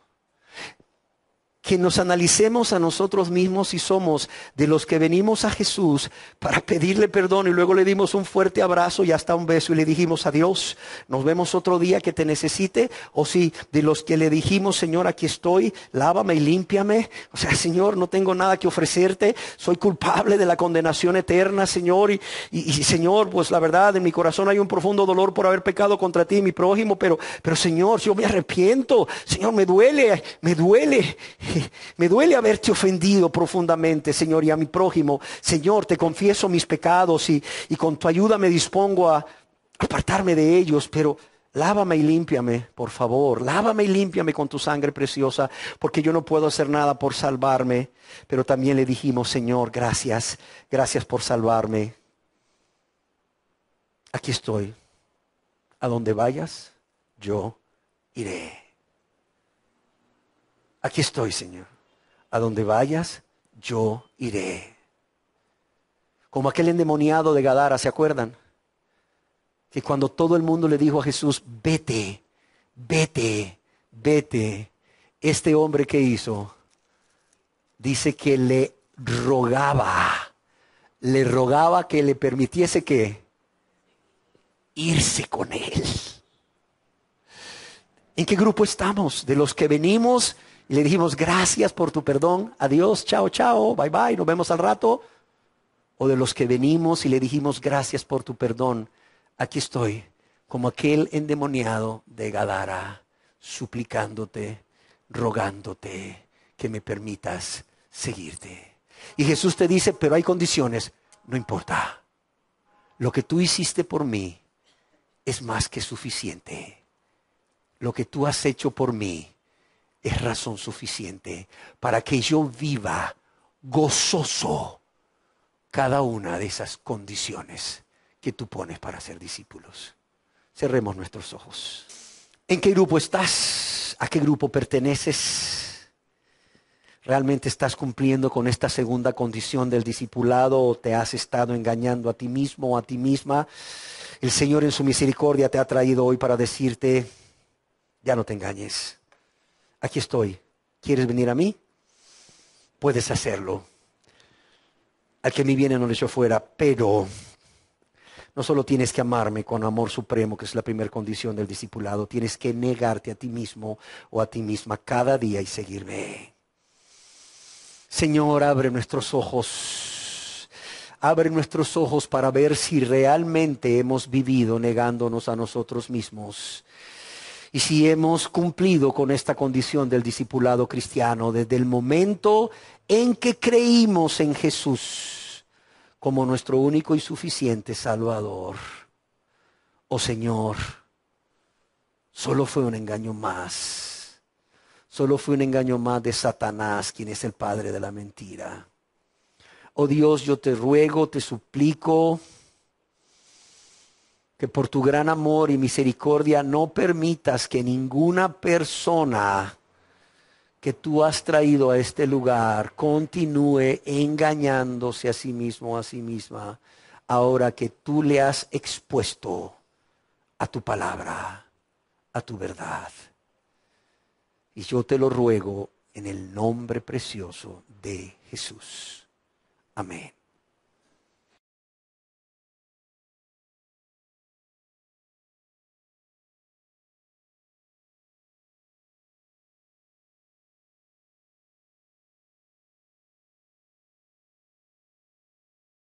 Que nos analicemos a nosotros mismos si somos de los que venimos a Jesús para pedirle perdón y luego le dimos un fuerte abrazo y hasta un beso y le dijimos adiós, nos vemos otro día que te necesite, o si de los que le dijimos, Señor, aquí estoy, lávame y límpiame, o sea, Señor, no tengo nada que ofrecerte, soy culpable de la condenación eterna, Señor, y Señor, pues la verdad, en mi corazón hay un profundo dolor por haber pecado contra ti y mi prójimo, pero Señor, yo me arrepiento, Señor, me duele haberte ofendido profundamente, Señor, y a mi prójimo. Señor, te confieso mis pecados y con tu ayuda me dispongo a apartarme de ellos, pero lávame y límpiame, por favor. Lávame y límpiame con tu sangre preciosa, porque yo no puedo hacer nada por salvarme. Pero también le dijimos, Señor, gracias por salvarme. Aquí estoy. A donde vayas, yo iré. Aquí estoy, Señor. A donde vayas, yo iré. Como aquel endemoniado de Gadara, ¿se acuerdan? Que cuando todo el mundo le dijo a Jesús, vete, este hombre que hizo, dice que le rogaba que le permitiese que irse con él. ¿En qué grupo estamos? De los que venimos y le dijimos gracias por tu perdón, adiós, chao, bye bye, nos vemos al rato. O de los que venimos y le dijimos gracias por tu perdón, aquí estoy, como aquel endemoniado de Gadara, suplicándote, rogándote que me permitas seguirte. Y Jesús te dice, pero hay condiciones, no importa. Lo que tú hiciste por mí es más que suficiente. Lo que tú has hecho por mí es razón suficiente para que yo viva gozoso cada una de esas condiciones que tú pones para ser discípulos. Cerremos nuestros ojos. ¿En qué grupo estás? ¿A qué grupo perteneces? ¿Realmente estás cumpliendo con esta segunda condición del discipulado o te has estado engañando a ti mismo o a ti misma? El Señor en su misericordia te ha traído hoy para decirte, ya no te engañes. Aquí estoy. ¿Quieres venir a mí? Puedes hacerlo. Al que a mí viene no le echo fuera, pero no solo tienes que amarme con amor supremo, que es la primera condición del discipulado, tienes que negarte a ti mismo o a ti misma cada día y seguirme. Señor, abre nuestros ojos. Abre nuestros ojos para ver si realmente hemos vivido negándonos a nosotros mismos. Y si hemos cumplido con esta condición del discipulado cristiano desde el momento en que creímos en Jesús como nuestro único y suficiente Salvador. Oh Señor, solo fue un engaño más. Solo fue un engaño más de Satanás, quien es el padre de la mentira. Oh Dios, yo te ruego, te suplico, que por tu gran amor y misericordia no permitas que ninguna persona que tú has traído a este lugar continúe engañándose a sí mismo o a sí misma, ahora que tú le has expuesto a tu palabra, a tu verdad. Y yo te lo ruego en el nombre precioso de Jesús. Amén.